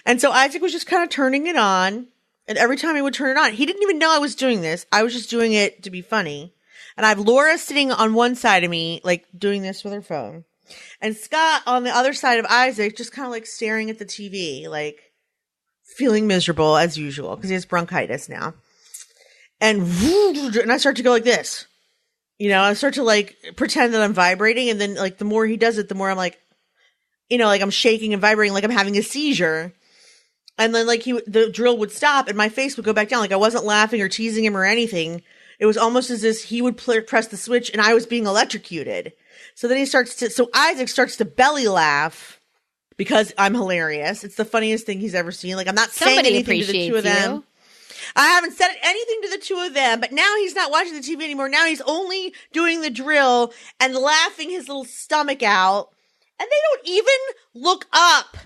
And so Isaac was just kind of turning it on, and every time he would turn it on, he didn't even know I was doing this. I was just doing it to be funny. And I have Laura sitting on one side of me, like doing this with her phone. And Scott on the other side of Isaac, just kind of like staring at the TV, like feeling miserable as usual because he has bronchitis now. And I start to go like this. You know, I start to like pretend that I'm vibrating. And then like the more he does it, the more I'm like, you know, like I'm shaking and vibrating like I'm having a seizure. And then like the drill would stop and my face would go back down. Like I wasn't laughing or teasing him or anything. It was almost as if he would press the switch and I was being electrocuted. So then Isaac starts to belly laugh because I'm hilarious. It's the funniest thing he's ever seen. Like I'm not saying anything to the two of them. I haven't said anything to the two of them, but now he's not watching the TV anymore. Now he's only doing the drill and laughing his little stomach out. And they don't even look up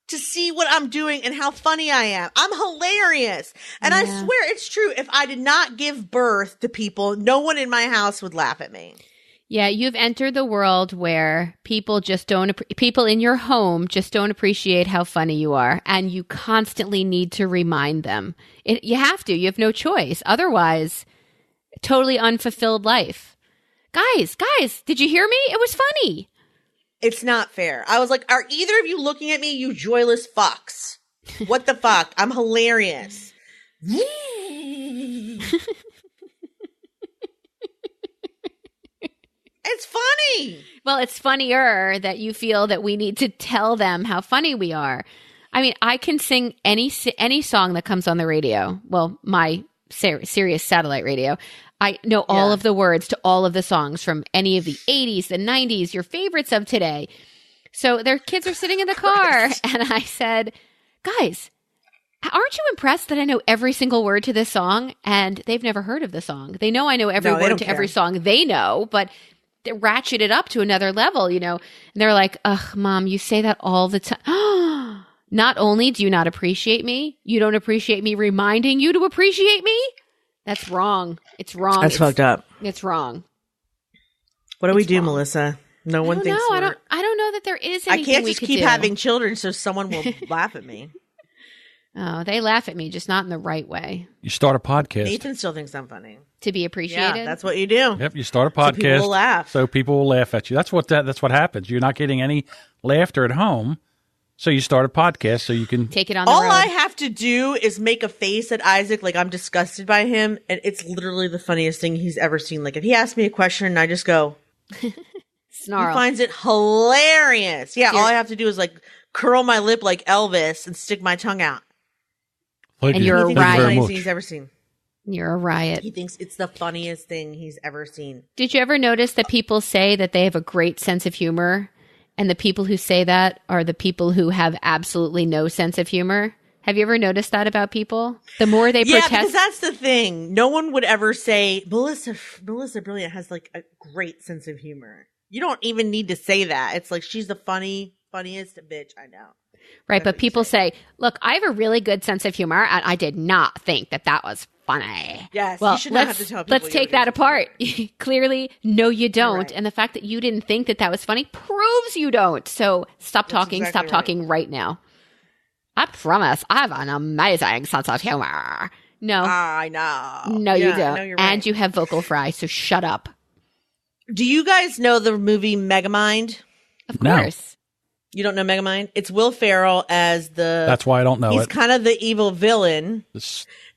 to see what I'm doing and how funny I am. I'm hilarious. And I swear it's true. If I did not give birth to people, no one in my house would laugh at me. Yeah, you've entered the world where people in your home just don't appreciate how funny you are, and you constantly need to remind them. You have to. You have no choice. Otherwise, totally unfulfilled life. Guys, did you hear me? It was funny. It's not fair. I was like, are either of you looking at me, you joyless fucks? What the fuck? I'm hilarious. It's funny. Well, it's funnier that you feel that we need to tell them how funny we are. I mean, I can sing any song that comes on the radio. Well, my Sirius satellite radio. I know all of the words to all of the songs from any of the 80s, the 90s, your favorites of today. So their kids are sitting in the car, and I said, guys, aren't you impressed that I know every single word to this song? And they've never heard of the song. They know I know every word to every song they know, but they ratchet it up to another level, you know. And they're like, ugh, Mom, you say that all the time. Not only do you not appreciate me, you don't appreciate me reminding you to appreciate me? That's wrong. It's wrong. That's fucked up. It's wrong. What do we do, Melissa? No one thinks I don't know that there is anything I can't just keep having children so someone will laugh at me. Oh, they laugh at me, just not in the right way. You start a podcast. Nathan still thinks I'm funny. To be appreciated? Yeah, that's what you do. Yep, you start a podcast. So people will laugh. So people will laugh at you. That's what happens. You're not getting any laughter at home. So you start a podcast so you can take it on the road. road. All I have to do is make a face at Isaac like I'm disgusted by him, and it's literally the funniest thing he's ever seen. Like if he asks me a question and I just go snarl. He finds it hilarious. Yeah, all I have to do is like curl my lip like Elvis and stick my tongue out. And you're a riot. He's ever seen. You're a riot. He thinks it's the funniest thing he's ever seen. Did you ever notice that people say that they have a great sense of humor? And the people who say that are the people who have absolutely no sense of humor. Have you ever noticed that about people? The more they protest. Yeah, because that's the thing. No one would ever say, Melissa Brilliant has like a great sense of humor. You don't even need to say that. It's like, she's the funniest bitch I know. Right, but people say, look, I have a really good sense of humor, and I did not think that was funny. Yes, well, you should not have to tell people. Let's take that apart. Clearly, no, you don't. Right. And the fact that you didn't think that was funny proves you don't. So stop talking. Exactly stop talking right now. I promise I have an amazing sense of humor. No. I know. No, you don't. No, you're right. And you have vocal fry, so shut up. Do you guys know the movie Megamind? Of course. No. You don't know Megamind? It's Will Ferrell as the... That's why I don't know He's kind of the evil villain.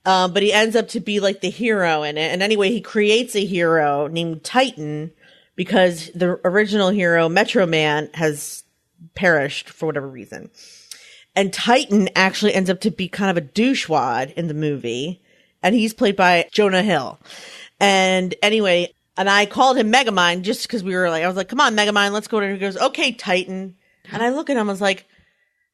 But he ends up to be like the hero in it. And anyway, he creates a hero named Titan because the original hero, Metro Man, has perished for whatever reason. And Titan actually ends up to be kind of a douchewad in the movie. And he's played by Jonah Hill. And anyway, and I called him Megamind just because I was like, come on, Megamind, let's go. And he goes, okay, Titan. And I look at him, I was like,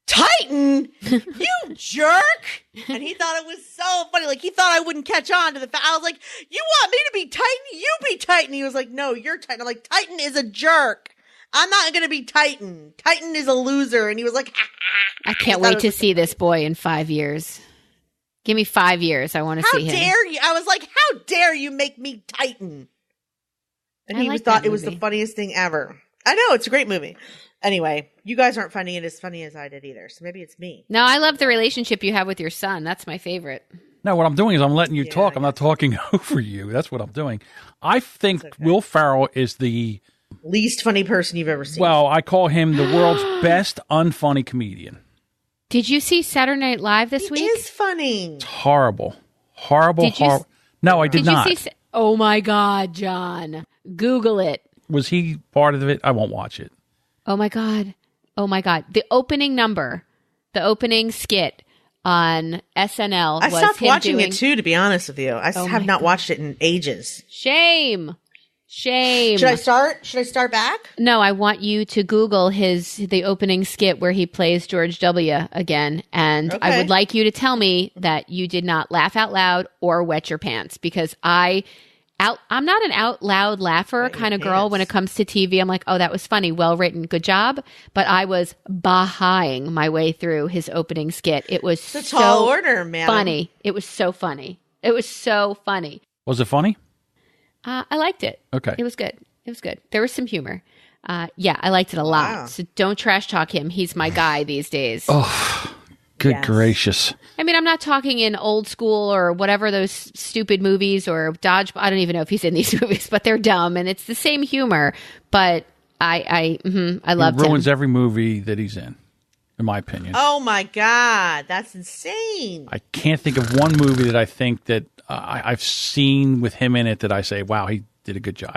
Titan, you jerk. And he thought it was so funny. Like he thought I wouldn't catch on to the fact. I was like, you want me to be Titan? You be Titan. He was like, no, you're Titan. I'm like, Titan is a jerk. I'm not going to be Titan. Titan is a loser. And he was like, I can't wait to see this boy in 5 years. Give me 5 years. I want to see him. How dare you? I was like, how dare you make me Titan? And he thought it was the funniest thing ever. I know. It's a great movie. Anyway, you guys aren't finding it as funny as I did either, so maybe it's me. No, I love the relationship you have with your son. That's my favorite. No, what I'm doing is I'm letting you talk. I'm not talking over you. That's what I'm doing. I think Will Ferrell is the least funny person you've ever seen. Well, I call him the world's best unfunny comedian. Did you see Saturday Night Live this week? It is funny. It's horrible. Horrible. No, I did not. Oh my God, John. Google it. Was he part of it? I won't watch it. Oh my God. The opening number, the opening skit on SNL. I stopped watching it too, to be honest with you. I have not watched it in ages. Shame. Should I start back? No, I want you to Google the opening skit where he plays George W. again. And I would like you to tell me that you did not laugh out loud or wet your pants, because I'm not an out loud laugher kind of girl when it comes to TV. I'm like, oh, that was funny. Well written. Good job. But I was bah-ing my way through his opening skit. It was so tall order, man. Funny. It was so funny. Was it funny? I liked it. Okay. It was good. There was some humor. Yeah, I liked it a lot. Wow. So don't trash talk him. He's my guy these days. Oh, good gracious. I mean, I'm not talking in old school or whatever those stupid movies or Dodge. I don't even know if he's in these movies, but they're dumb and it's the same humor. But I loved him. He ruins every movie that he's in my opinion. Oh my God, that's insane. I can't think of one movie that I think that I've seen with him in it that I say, wow, he did a good job.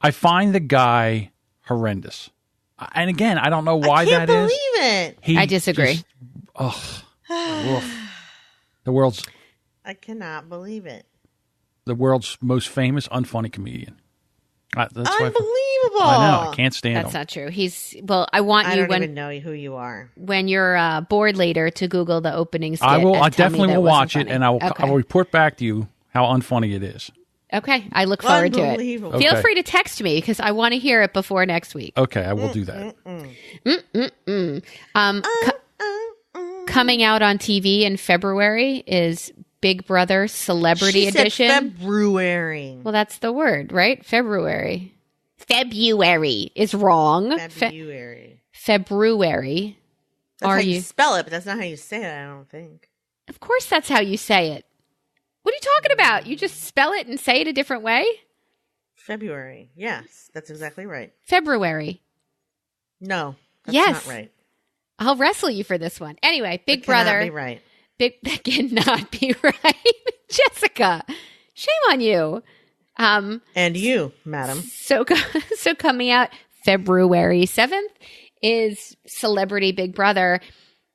I find the guy horrendous. And again, I don't know why that is. I can't believe it. I disagree. The world's... I cannot believe it. The world's most famous unfunny comedian. That's unbelievable. I know. I can't stand him. That's not true. I want you... I don't even know who you are. When you're bored later to Google the opening skit. I definitely will watch it, and I will report back to you how unfunny it is. Okay. I look forward to it. Feel free to text me because I want to hear it before next week. Okay. I will do that. Coming out on TV in February is Big Brother Celebrity Edition. February. Well, that's the word, right? February is wrong. February. That's how you spell it, but that's not how you say it, I don't think. Of course that's how you say it. What are you talking about? You just spell it and say it a different way? February. Yes, that's exactly right. February. No, that's not right. I'll wrestle you for this one. Anyway, Big Brother. Be right. That cannot be right. Jessica, shame on you. And you, madam. So coming out February 7th is Celebrity Big Brother,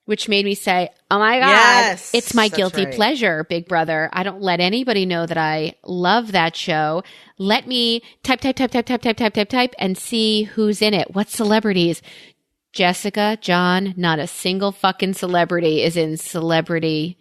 which made me say, oh my God, it's my guilty pleasure, Big Brother. I don't let anybody know that I love that show. Let me type, and see who's in it. What celebrities? Jessica, John, not a single fucking celebrity is in Celebrity.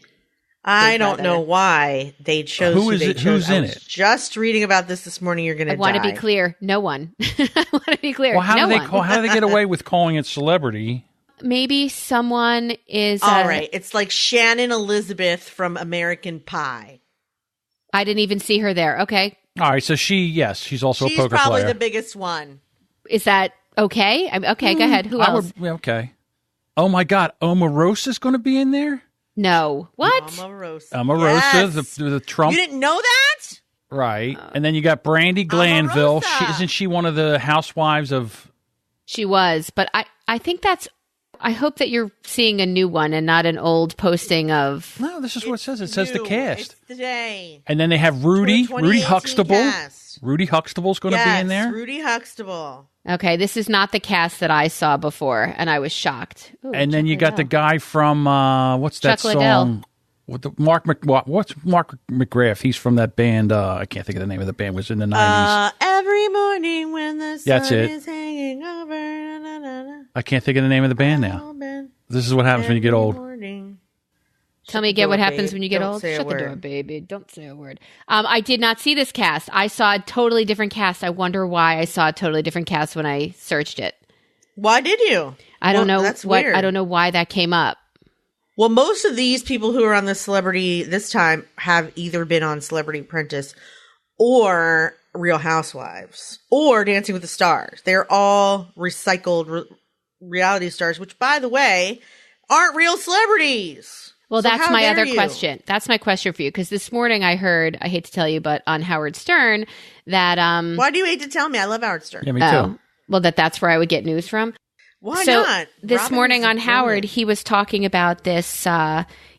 I don't know why they chose who they chose. Who's in it? Just reading about this morning. You're going to die. I want to be clear. No one. I want to be clear. Well, how do they get away with calling it celebrity? Maybe someone is. All right. It's like Shannon Elizabeth from American Pie. I didn't even see her there. Okay. All right. So she's also a poker player. She's probably the biggest one. Is that okay? Okay. Go ahead. Who else? Okay. Oh my God. Omarosa's going to be in there? No. What? Omarosa, yes. the Trump. You didn't know that? Right. And then you got Brandy Glanville. Isn't she one of the housewives of... She was, but I think that's... I hope that you're seeing a new one and not an old posting of... No, this is what it says. It says the cast. It's today. And then they have Rudy Huxtable. Cast. Rudy Huxtable's going to be in there? Rudy Huxtable. Okay, this is not the cast that I saw before, and I was shocked. Ooh, and then you got the guy from what's that Chuck song? With the Mark McGrath? He's from that band. I can't think of the name of the band. It was in the 90s. Every morning when the sun is hanging over. Na, na, na. I can't think of the name of the band now. This is what happens when you get old. Tell me again what happens when you get old. Shut the door, baby. Don't say a word. I did not see this cast. I saw a totally different cast. I wonder why I saw a totally different cast when I searched it. Why did you? I don't know. That's weird. I don't know why that came up. Well, most of these people who are on the Celebrity this time have either been on Celebrity Apprentice or Real Housewives or Dancing with the Stars. They're all recycled reality stars, which, by the way, aren't real celebrities. Well, So that's how my dare other you? question. That's my question for you. Because this morning I heard, I hate to tell you, but on Howard Stern that Why do you hate to tell me? I love Howard Stern. Yeah, me too. well, that's where I would get news from. Why So not? this Robin morning is on Howard, brilliant. he was talking about this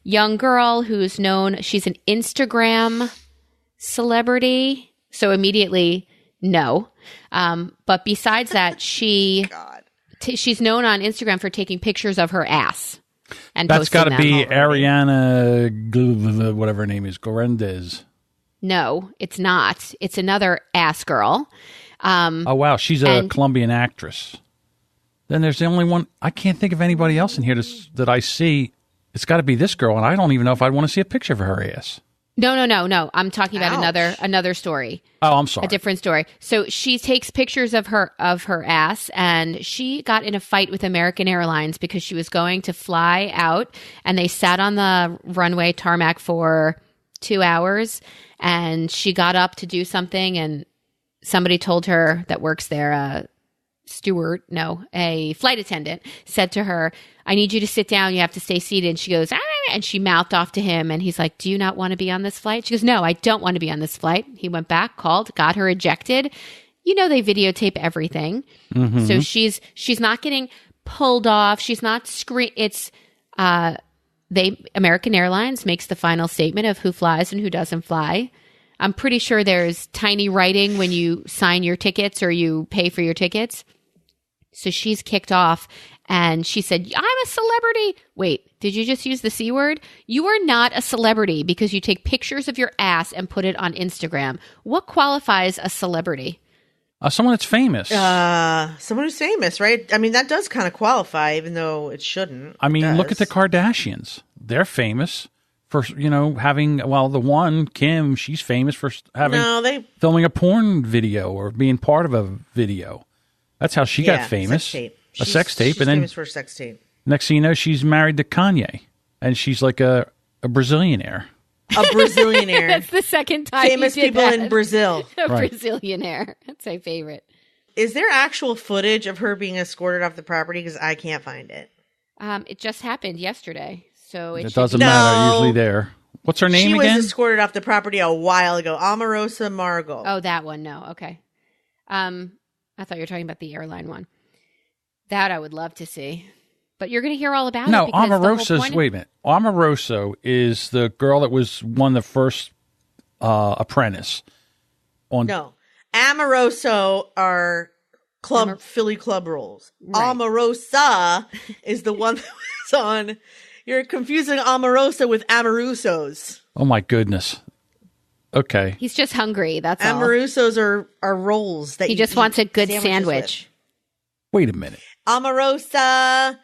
young girl who's known. She's an Instagram celebrity. So immediately, no. But besides that, she's known on Instagram for taking pictures of her ass. And That's got to posting be them. Ariana, whatever her name is, Gorendez. No, it's not. It's another ass girl. Oh, wow. She's a Colombian actress. Then there's the only one. I can't think of anybody else in here that I see. It's got to be this girl, and I don't even know if I'd want to see a picture of her ass. No. I'm talking about Ouch. another story. Oh, I'm sorry. A different story. So she takes pictures of her ass, and she got in a fight with American Airlines because she was going to fly out, and they sat on the runway tarmac for 2 hours, and she got up to do something, and somebody told her that works there, a flight attendant said to her, "I need you to sit down. You have to stay seated." And she goes, "Ah," and she mouthed off to him. And he's like, "Do you not want to be on this flight?" She goes, "No, I don't want to be on this flight." He went back, called, got her ejected. You know, they videotape everything. Mm-hmm. So she's not getting pulled off. She's not It's American Airlines makes the final statement of who flies and who doesn't fly. I'm pretty sure there's tiny writing when you sign your tickets or you pay for your tickets. So she's kicked off and she said, "I'm a celebrity." Wait, did you just use the C word? You are not a celebrity because you take pictures of your ass and put it on Instagram. What qualifies a celebrity? Someone that's famous. Someone who's famous, right? I mean, that does kind of qualify, even though it shouldn't. I mean, It look at the does. Kardashians. They're famous for, having, the one, Kim, she's famous for filming a porn video or being part of a video. That's how she got famous. Sex tape. A sex tape. She's And then famous for a sex tape. next thing you know, she's married to Kanye. And she's like a Brazilianaire. A Brazilianaire. That's the second time Famous you did people that. in Brazil. A Right. Brazilianaire. That's my favorite. Is there actual footage of her being escorted off the property? Because I can't find it. It just happened yesterday. So It should doesn't be- matter. No. Usually there. What's her name She again? was escorted off the property a while ago. Omarosa Margot. Oh, that one. No. Okay. I thought you were talking about the airline one. That I would love to see. But you're going to hear all about No, it. because the whole Omarosa's. point of- Wait a minute. Omarosa is the girl that won the first Apprentice. No. Amoroso are Philly club rolls. Right. Omarosa is the one that was on. You're confusing Omarosa with Amorusos. Oh my goodness. Okay. He's just hungry. That's all. Amorusos are rolls that He you just eat wants a good sandwiches sandwich. Wait a minute. with. Omarosa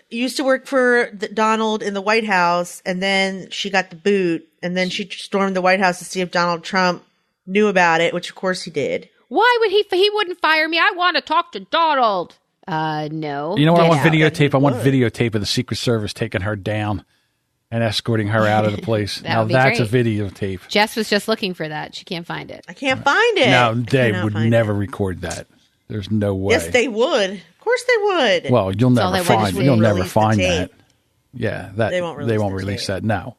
used to work for Donald in the White House, and then she got the boot, and then she stormed the White House to see if Donald Trump knew about it, which of course he did. Why would he wouldn't fire me? I want to talk to Donald. No. You know what? I Get want out. videotape. I want would. videotape of the Secret Service taking her down and escorting her out of the place. That Now would be that's great. a videotape. Jess was just looking for that. She can't find it. I can't find it. Now I they cannot would find never it. record that. There's no way. Yes, they would. Of course they would. Well, you'll all never they would find. is You'll never release the find tape. that. Yeah, that They won't release the release tape. that. No,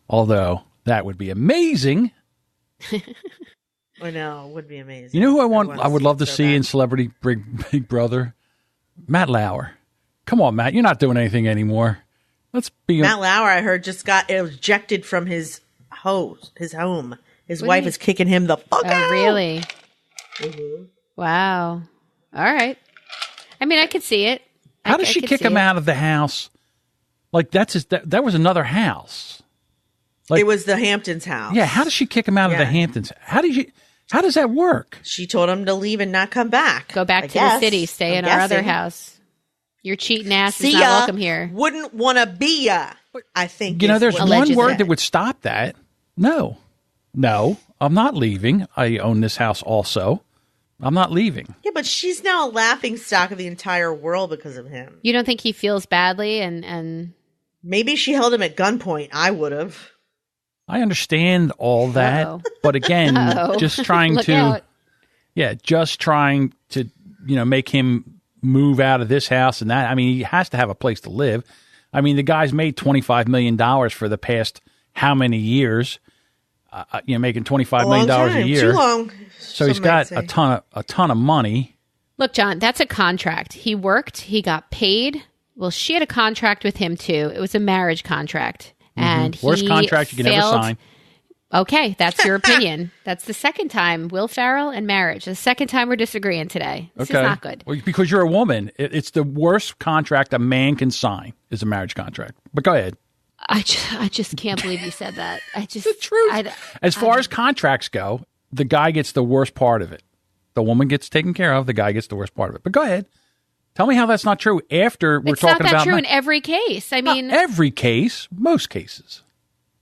although that would be amazing. I know, it would be amazing. You know who I want want? I would love to see in Celebrity Big Brother, Matt Lauer. Come on, Matt. You're not doing anything anymore. Let's be. Matt Lauer, I heard, just got ejected from his home. His do wife you- is kicking him the fuck out. Oh, really? Mm-hmm. Wow. All right. I mean, I could see it. How does she kick him out of the house? Like that was another house. Like- It was the Hamptons house. Yeah. How does she kick him out of the Yeah. Hamptons? How does that work? She told him to leave and not come back. Go back I to guess. the city. Stay I'm in our other guessing. house. Your cheating ass See is not ya. welcome here. Wouldn't want to be ya. I think. You know, is there's what one Allegedly. word that would stop that. No, I'm not leaving. I own this house also. I'm not leaving. Yeah, but she's now a laughing stock of the entire world because of him. You don't think he feels badly and Maybe she held him at gunpoint. I would have. I understand all that, Uh-oh. but again, Uh-oh. just trying Look to, out. just trying to, make him move out of this house and that. I mean, he has to have a place to live. I mean, the guy's made $25 million for the past how many years? Making $25 million a year. Too long. So he's got a ton of money. Look, John, that's a contract. He worked. He got paid. Well, she had a contract with him too. It was a marriage contract, and worst contract you can ever sign. Okay, that's your opinion. That's the second time, Will Ferrell and marriage. The second time we're disagreeing today. This is not good. Well, because you're a woman. It's the worst contract a man can sign is a marriage contract. But go ahead. I just can't believe you said that. The truth. As far as contracts go, the guy gets the worst part of it. The woman gets taken care of. The guy gets the worst part of it. But go ahead. Tell me how that's not true after we're talking about... It's not that true in every case. I mean... Not every case. Most cases.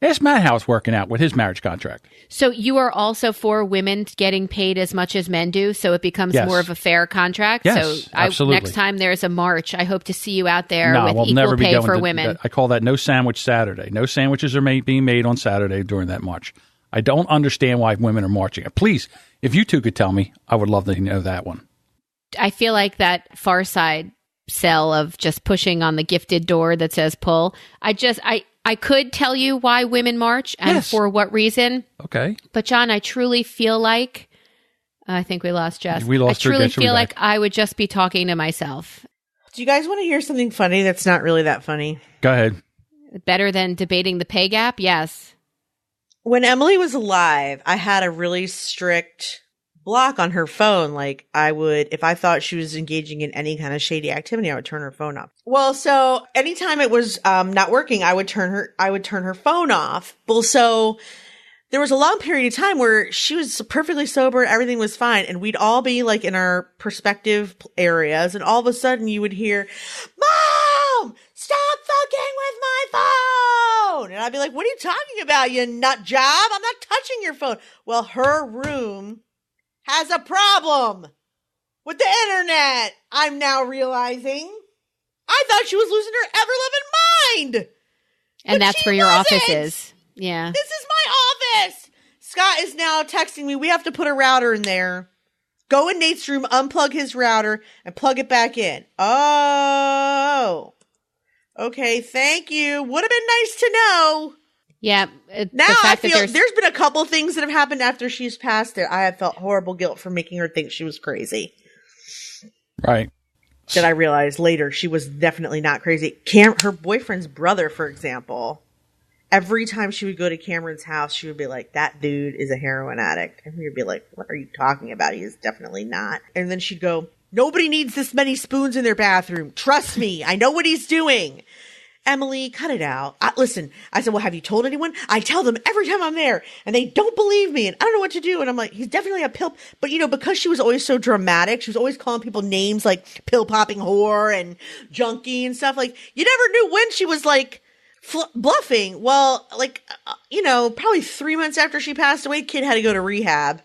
Ask Matt how it's working out with his marriage contract. So you are also for women getting paid as much as men do, so it becomes more of a fair contract? Yes, so absolutely. Next time there's a march, I hope to see you out there with we'll equal never pay be for women. I call that No Sandwich Saturday. No sandwiches are being made on Saturday during that march. I don't understand why women are marching. Please, if you two could tell me, I would love to know that one. I feel like that Far Side sell of just pushing on the gifted door that says pull. I could tell you why women march and for what reason. Okay. But John, I truly feel like, I think we lost Jess. We lost I truly her. feel like I would just be talking to myself. Do you guys want to hear something funny that's not really that funny? Go ahead. Better than debating the pay gap? Yes. When Emily was alive, I had a really strict block on her phone. Like I would, if I thought she was engaging in any kind of shady activity, I would turn her phone off. Well, so anytime it was not working, I would turn her phone off. Well, so there was a long period of time where she was perfectly sober, everything was fine, and we'd all be like in our prospective areas, and all of a sudden you would hear, "Mom, stop fucking with my phone!" And I'd be like, "What are you talking about, you nut job? I'm not touching your phone." Well, her room has a problem with the internet. I'm now realizing. I thought she was losing her ever-loving mind. And that's where your office is. Yeah. This is my office. Scott is now texting me. We have to put a router in there. Go in Nate's room, unplug his router, and plug it back in. Oh. Okay, thank you. Would have been nice to know. Yeah. Now I feel there's been a couple things that have happened after she's passed it. I have felt horrible guilt for making her think she was crazy. Right. That I realized later she was definitely not crazy. Her boyfriend's brother, for example, every time she would go to Cameron's house, she would be like, "That dude is a heroin addict." And we would be like, "What are you talking about? He is definitely not." And then she'd go, "Nobody needs this many spoons in their bathroom. Trust me. I know what he's doing." Emily, cut it out. Listen, I said, "Well, have you told anyone?" I tell them every time I'm there, and they don't believe me, and I don't know what to do. And I'm like, he's definitely a pill. But, because she was always so dramatic, she was always calling people names like pill-popping whore and junkie and stuff. Like, you never knew when she was, like, bluffing. Well, like, probably 3 months after she passed away, kid had to go to rehab.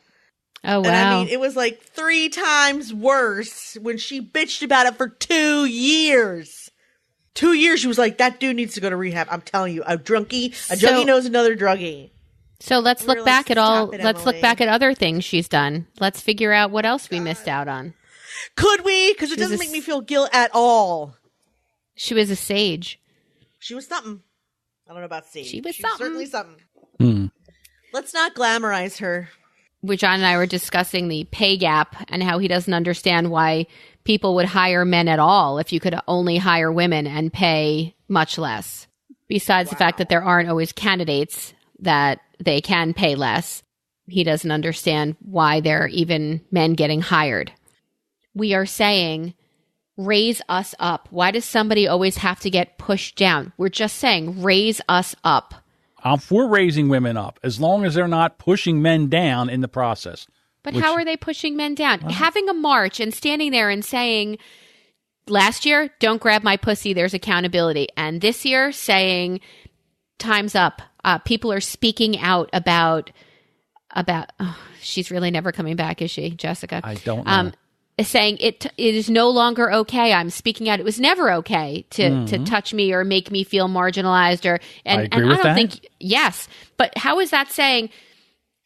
Oh, wow. And I mean, it was like 3 times worse when she bitched about it for 2 years. 2 years, she was like, "That dude needs to go to rehab." I'm telling you, a junkie knows another druggie. So let's look back at let's look back at other things she's done. Let's figure out what else we missed out on. Could we? Because it doesn't make me feel guilt at all. She was a sage. She was something. I don't know about sage. She was certainly something. Let's not glamorize her. John and I were discussing the pay gap and how he doesn't understand why people would hire men at all if you could only hire women and pay much less. Besides the fact that there aren't always candidates that they can pay less, he doesn't understand why there are even men getting hired. We are saying, raise us up. Why does somebody always have to get pushed down? We're just saying, raise us up. I'm for raising women up, as long as they're not pushing men down in the process. But how are they pushing men down? Having a march and standing there and saying, last year, "Don't grab my pussy, there's accountability." And this year saying, "Time's up." People are speaking out about she's really never coming back, is she, Jessica? I don't know. Saying it is no longer okay. I'm speaking out. It was never okay to touch me or make me feel marginalized I agree with that. Yes. But how is that saying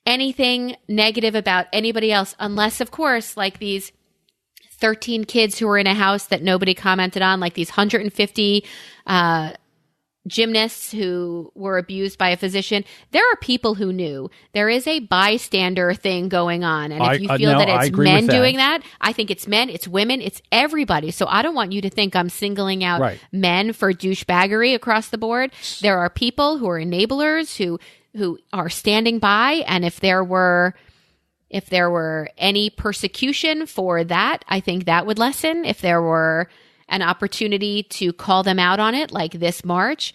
anything negative about anybody else? Unless, of course, like these 13 kids who were in a house that nobody commented on, like these 150 gymnasts who were abused by a physician. There are people who knew. There is a bystander thing going on. And if you feel that it's men doing that, I think it's men, it's women, it's everybody. So I don't want you to think I'm singling out men for douchebaggery across the board. There are people who are enablers who are standing by. And if there were any persecution for that, I think that would lessen. If there were an opportunity to call them out on it, like this march,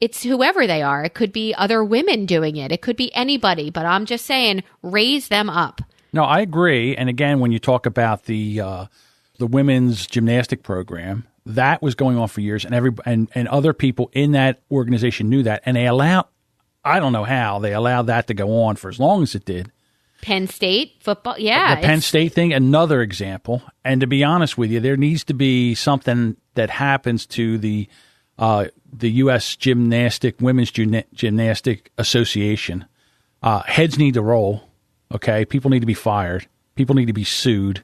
it's whoever they are. It could be other women doing it. It could be anybody, but I'm just saying, raise them up. No, I agree. And again, when you talk about the women's gymnastic program, that was going on for years, and other people in that organization knew that, and they allowed, I don't know how, they allowed that to go on for as long as it did. Penn State football, yeah. The Penn State thing, another example. And to be honest with you, there needs to be something that happens to the U.S. Women's Gymnastic Association. Heads need to roll, okay? People need to be fired. People need to be sued.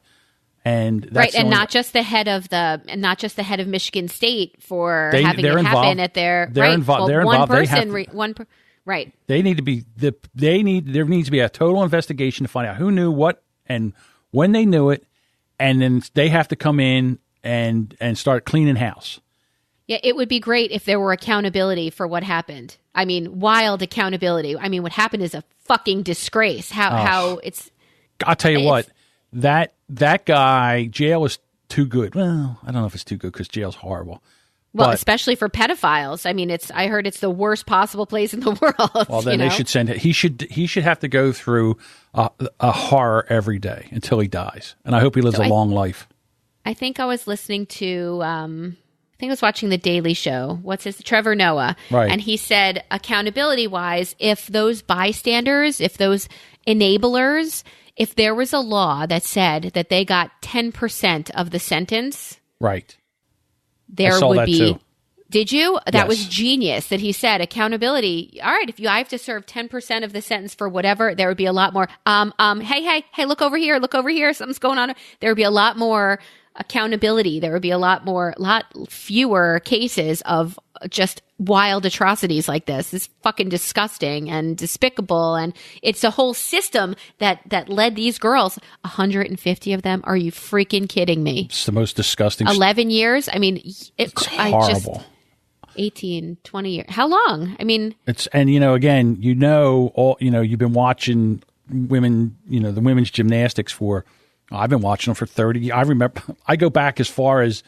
And that's and not just the head of Michigan State for having it happen at their They're involved. One person. Right. There needs to be a total investigation to find out who knew what and when they knew it, and then they have to come in and start cleaning house. Yeah, it would be great if there were accountability for what happened. I mean, wild accountability. I mean, what happened is a fucking disgrace. How it's. I'll tell you what, that guy, jail is too good. Well, I don't know if it's too good because jail's horrible. Well, especially for pedophiles. I mean, I heard it's the worst possible place in the world. Well, then they should send it. He should have to go through a horror every day until he dies. And I hope he lives a long life. I think I was listening to, I think I was watching The Daily Show. Trevor Noah. Right. And he said, accountability wise, if those bystanders, if those enablers, if there was a law that said that they got 10% of the sentence. Right. There would be. Too. Did you? That was genius that he said. Accountability. All right, if I have to serve 10% of the sentence for whatever, there would be a lot more. Hey, look over here, something's going on. There would be a lot more accountability. There would be a lot fewer cases of just wild atrocities like this. It's fucking disgusting and despicable, and it's a whole system that led these girls. 150 of them. Are you freaking kidding me? It's the most disgusting. 11 years. I mean, it's horrible. 18, 20 years. How long? I mean, again, you've been watching women, the women's gymnastics for. I've been watching them for 30 years. I remember. I go back as far as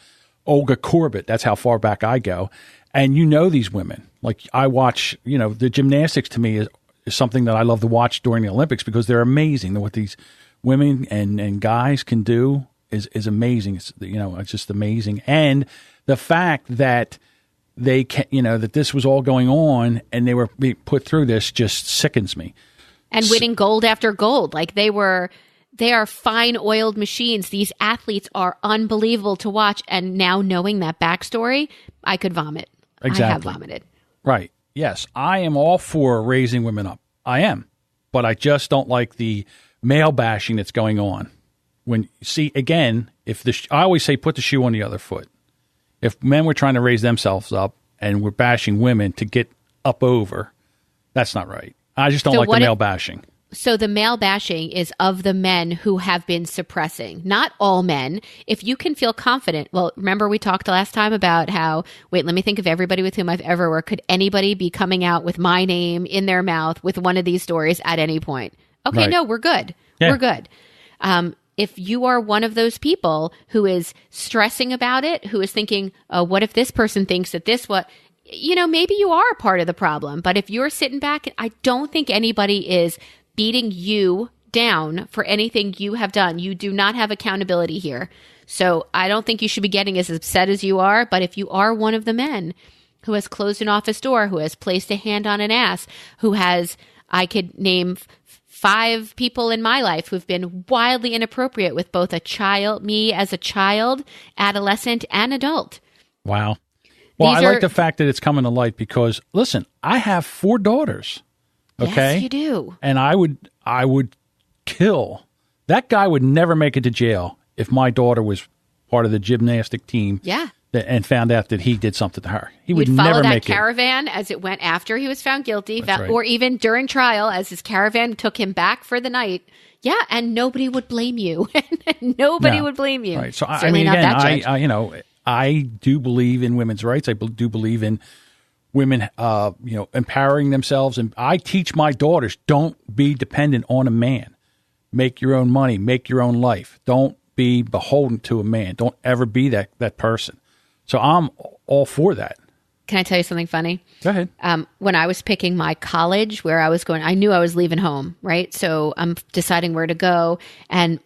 Olga Korbut. That's how far back I go. And these women, like I watch, the gymnastics to me is something that I love to watch during the Olympics because they're amazing. What these women and guys can do is amazing. It's, it's just amazing. And the fact that they can, that this was all going on and they were being put through this just sickens me. And winning gold after gold. Like they are fine oiled machines. These athletes are unbelievable to watch. And now knowing that backstory, I could vomit. Exactly. I have vomited. Right. Yes. I am all for raising women up. I am. But I just don't like the male bashing that's going on. I always say put the shoe on the other foot. If men were trying to raise themselves up and we're bashing women to get up over, that's not right. I just don't like the male bashing. So the male bashing is of the men who have been suppressing, not all men. If you can feel confident, well, remember we talked last time about how, let me think of everybody with whom I've ever worked. Could anybody be coming out with my name in their mouth with one of these stories at any point? Okay, right. No, we're good. Yeah. We're good. If you are one of those people who is stressing about it, who is thinking, oh, what if this person thinks that maybe you are a part of the problem. But if you're sitting back, I don't think anybody is beating you down for anything you have done. You do not have accountability here. So I don't think you should be getting as upset as you are. But if you are one of the men who has closed an office door, who has placed a hand on an ass, I could name 5 people in my life who've been wildly inappropriate with both me as a child, adolescent, and adult. Wow. Well, I like the fact that it's coming to light because, listen, I have 4 daughters. Okay. Yes, you do. And I would kill. That guy would never make it to jail if my daughter was part of the gymnastic team. Yeah. and found out that he did something to her. He would You'd follow never that make caravan as it went after he was found guilty, That's right. or even during trial as his caravan took him back for the night. Yeah, and nobody would blame you. Nobody would blame you. Right. So Certainly not that judge. I do believe in women's rights. I do believe in women, empowering themselves. And I teach my daughters, don't be dependent on a man. Make your own money. Make your own life. Don't be beholden to a man. Don't ever be that person. So I'm all for that. Can I tell you something funny? Go ahead. When I was picking my college where I was going, I knew I was leaving home, right? So I'm deciding where to go. And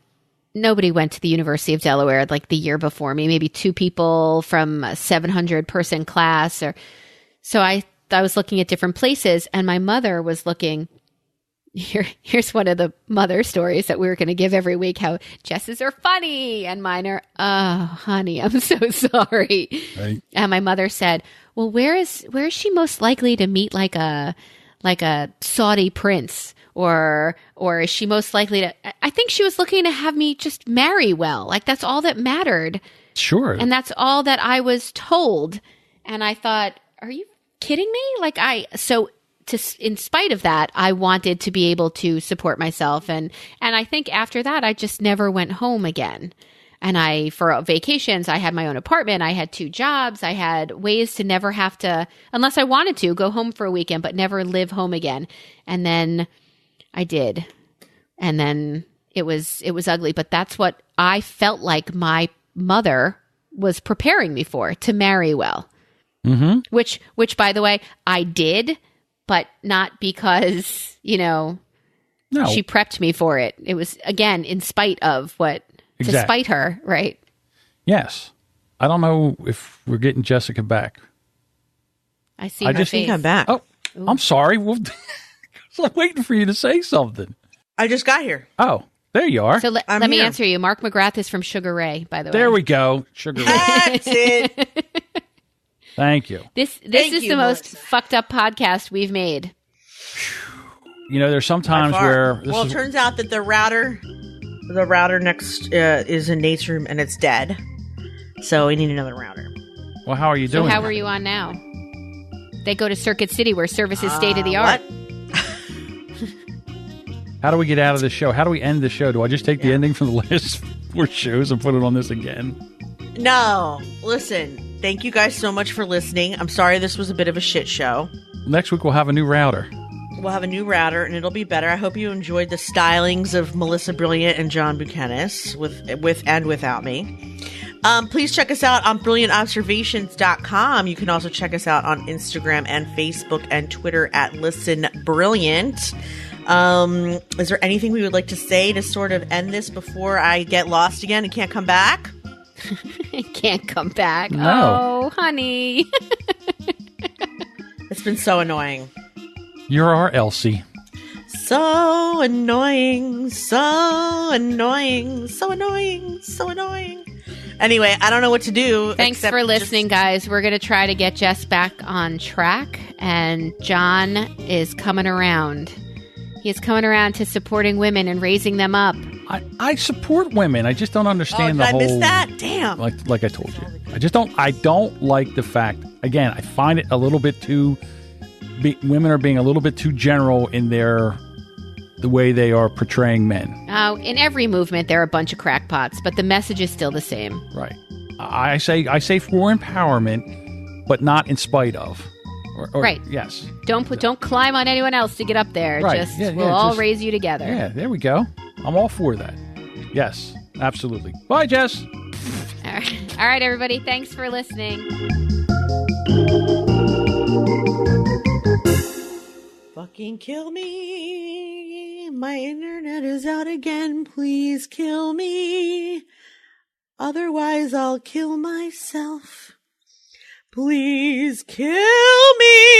nobody went to the University of Delaware like the year before me, maybe 2 people from a 700-person class. So I was looking at different places, and my mother was looking. Here's one of the mother stories that we were going to give every week, how Jess's are funny and mine are, oh, honey, I'm so sorry. Right. And my mother said, well, where is she most likely to meet like a Saudi prince, or is she most likely to, I think she was looking to have me just marry well. Like that's all that mattered. Sure. And that's all that I was told. And I thought, are you kidding me? In spite of that, I wanted to be able to support myself. And I think after that, I just never went home again. And for vacations, I had my own apartment. I had 2 jobs. I had ways to never have to, unless I wanted to, go home for a weekend, but never live home again. And then I did. And then it was ugly. But that's what I felt like my mother was preparing me for, to marry well. Mm-hmm. Which, by the way, I did. But not because, No. she prepped me for it. It was, again, in spite of what, to spite her, right? Yes. I don't know if we're getting Jessica back. I see her face. I'm back. Oh, ooh. I'm sorry. Well, I'm waiting for you to say something. I just got here. Oh, there you are. So let me answer you. Mark McGrath is from Sugar Ray, by the way. There we go. Sugar Ray. That's it. Thank you. This is the most fucked up podcast we've made. There's some times where... it turns out that the router next is in Nate's room and it's dead. So we need another router. Well, how are you doing? So how are you on now? They go to Circuit City where service is state of the art. How do we get out of this show? How do we end the show? Do I just take the ending from the last 4 shows and put it on this again? No. Listen. Thank you guys so much for listening. I'm sorry this was a bit of a shit show. Next week we'll have a new router. We'll have a new router, and it'll be better. I hope you enjoyed the stylings of Melissa Brilliant and John Buchanan with and without me. Please check us out on brilliantobservations.com. You can also check us out on Instagram and Facebook and Twitter at Listen Brilliant. Is there anything we would like to say to sort of end this before I get lost again and can't come back? Can't come back. No. Oh, honey. It's been so annoying. You're our Elsie. So annoying. So annoying. So annoying. So annoying. Anyway, I don't know what to do. Thanks for listening, guys. We're going to try to get Jess back on track, and John is coming around. He's coming around to supporting women and raising them up. I support women. I just don't understand the whole... Did I miss that? Damn. Like I told you. I don't like the fact... Again, I find it a little bit too... women are being a little bit too general in the way they are portraying men. In every movement, there are a bunch of crackpots, but the message is still the same. Right. I say for empowerment, but not in spite of. Right. Yes. Don't climb on anyone else to get up there. Right. We'll all raise you together. Yeah, there we go. I'm all for that. Yes, absolutely. Bye, Jess. All right, everybody. Thanks for listening. Fucking kill me. My internet is out again. Please kill me. Otherwise, I'll kill myself. Please kill me.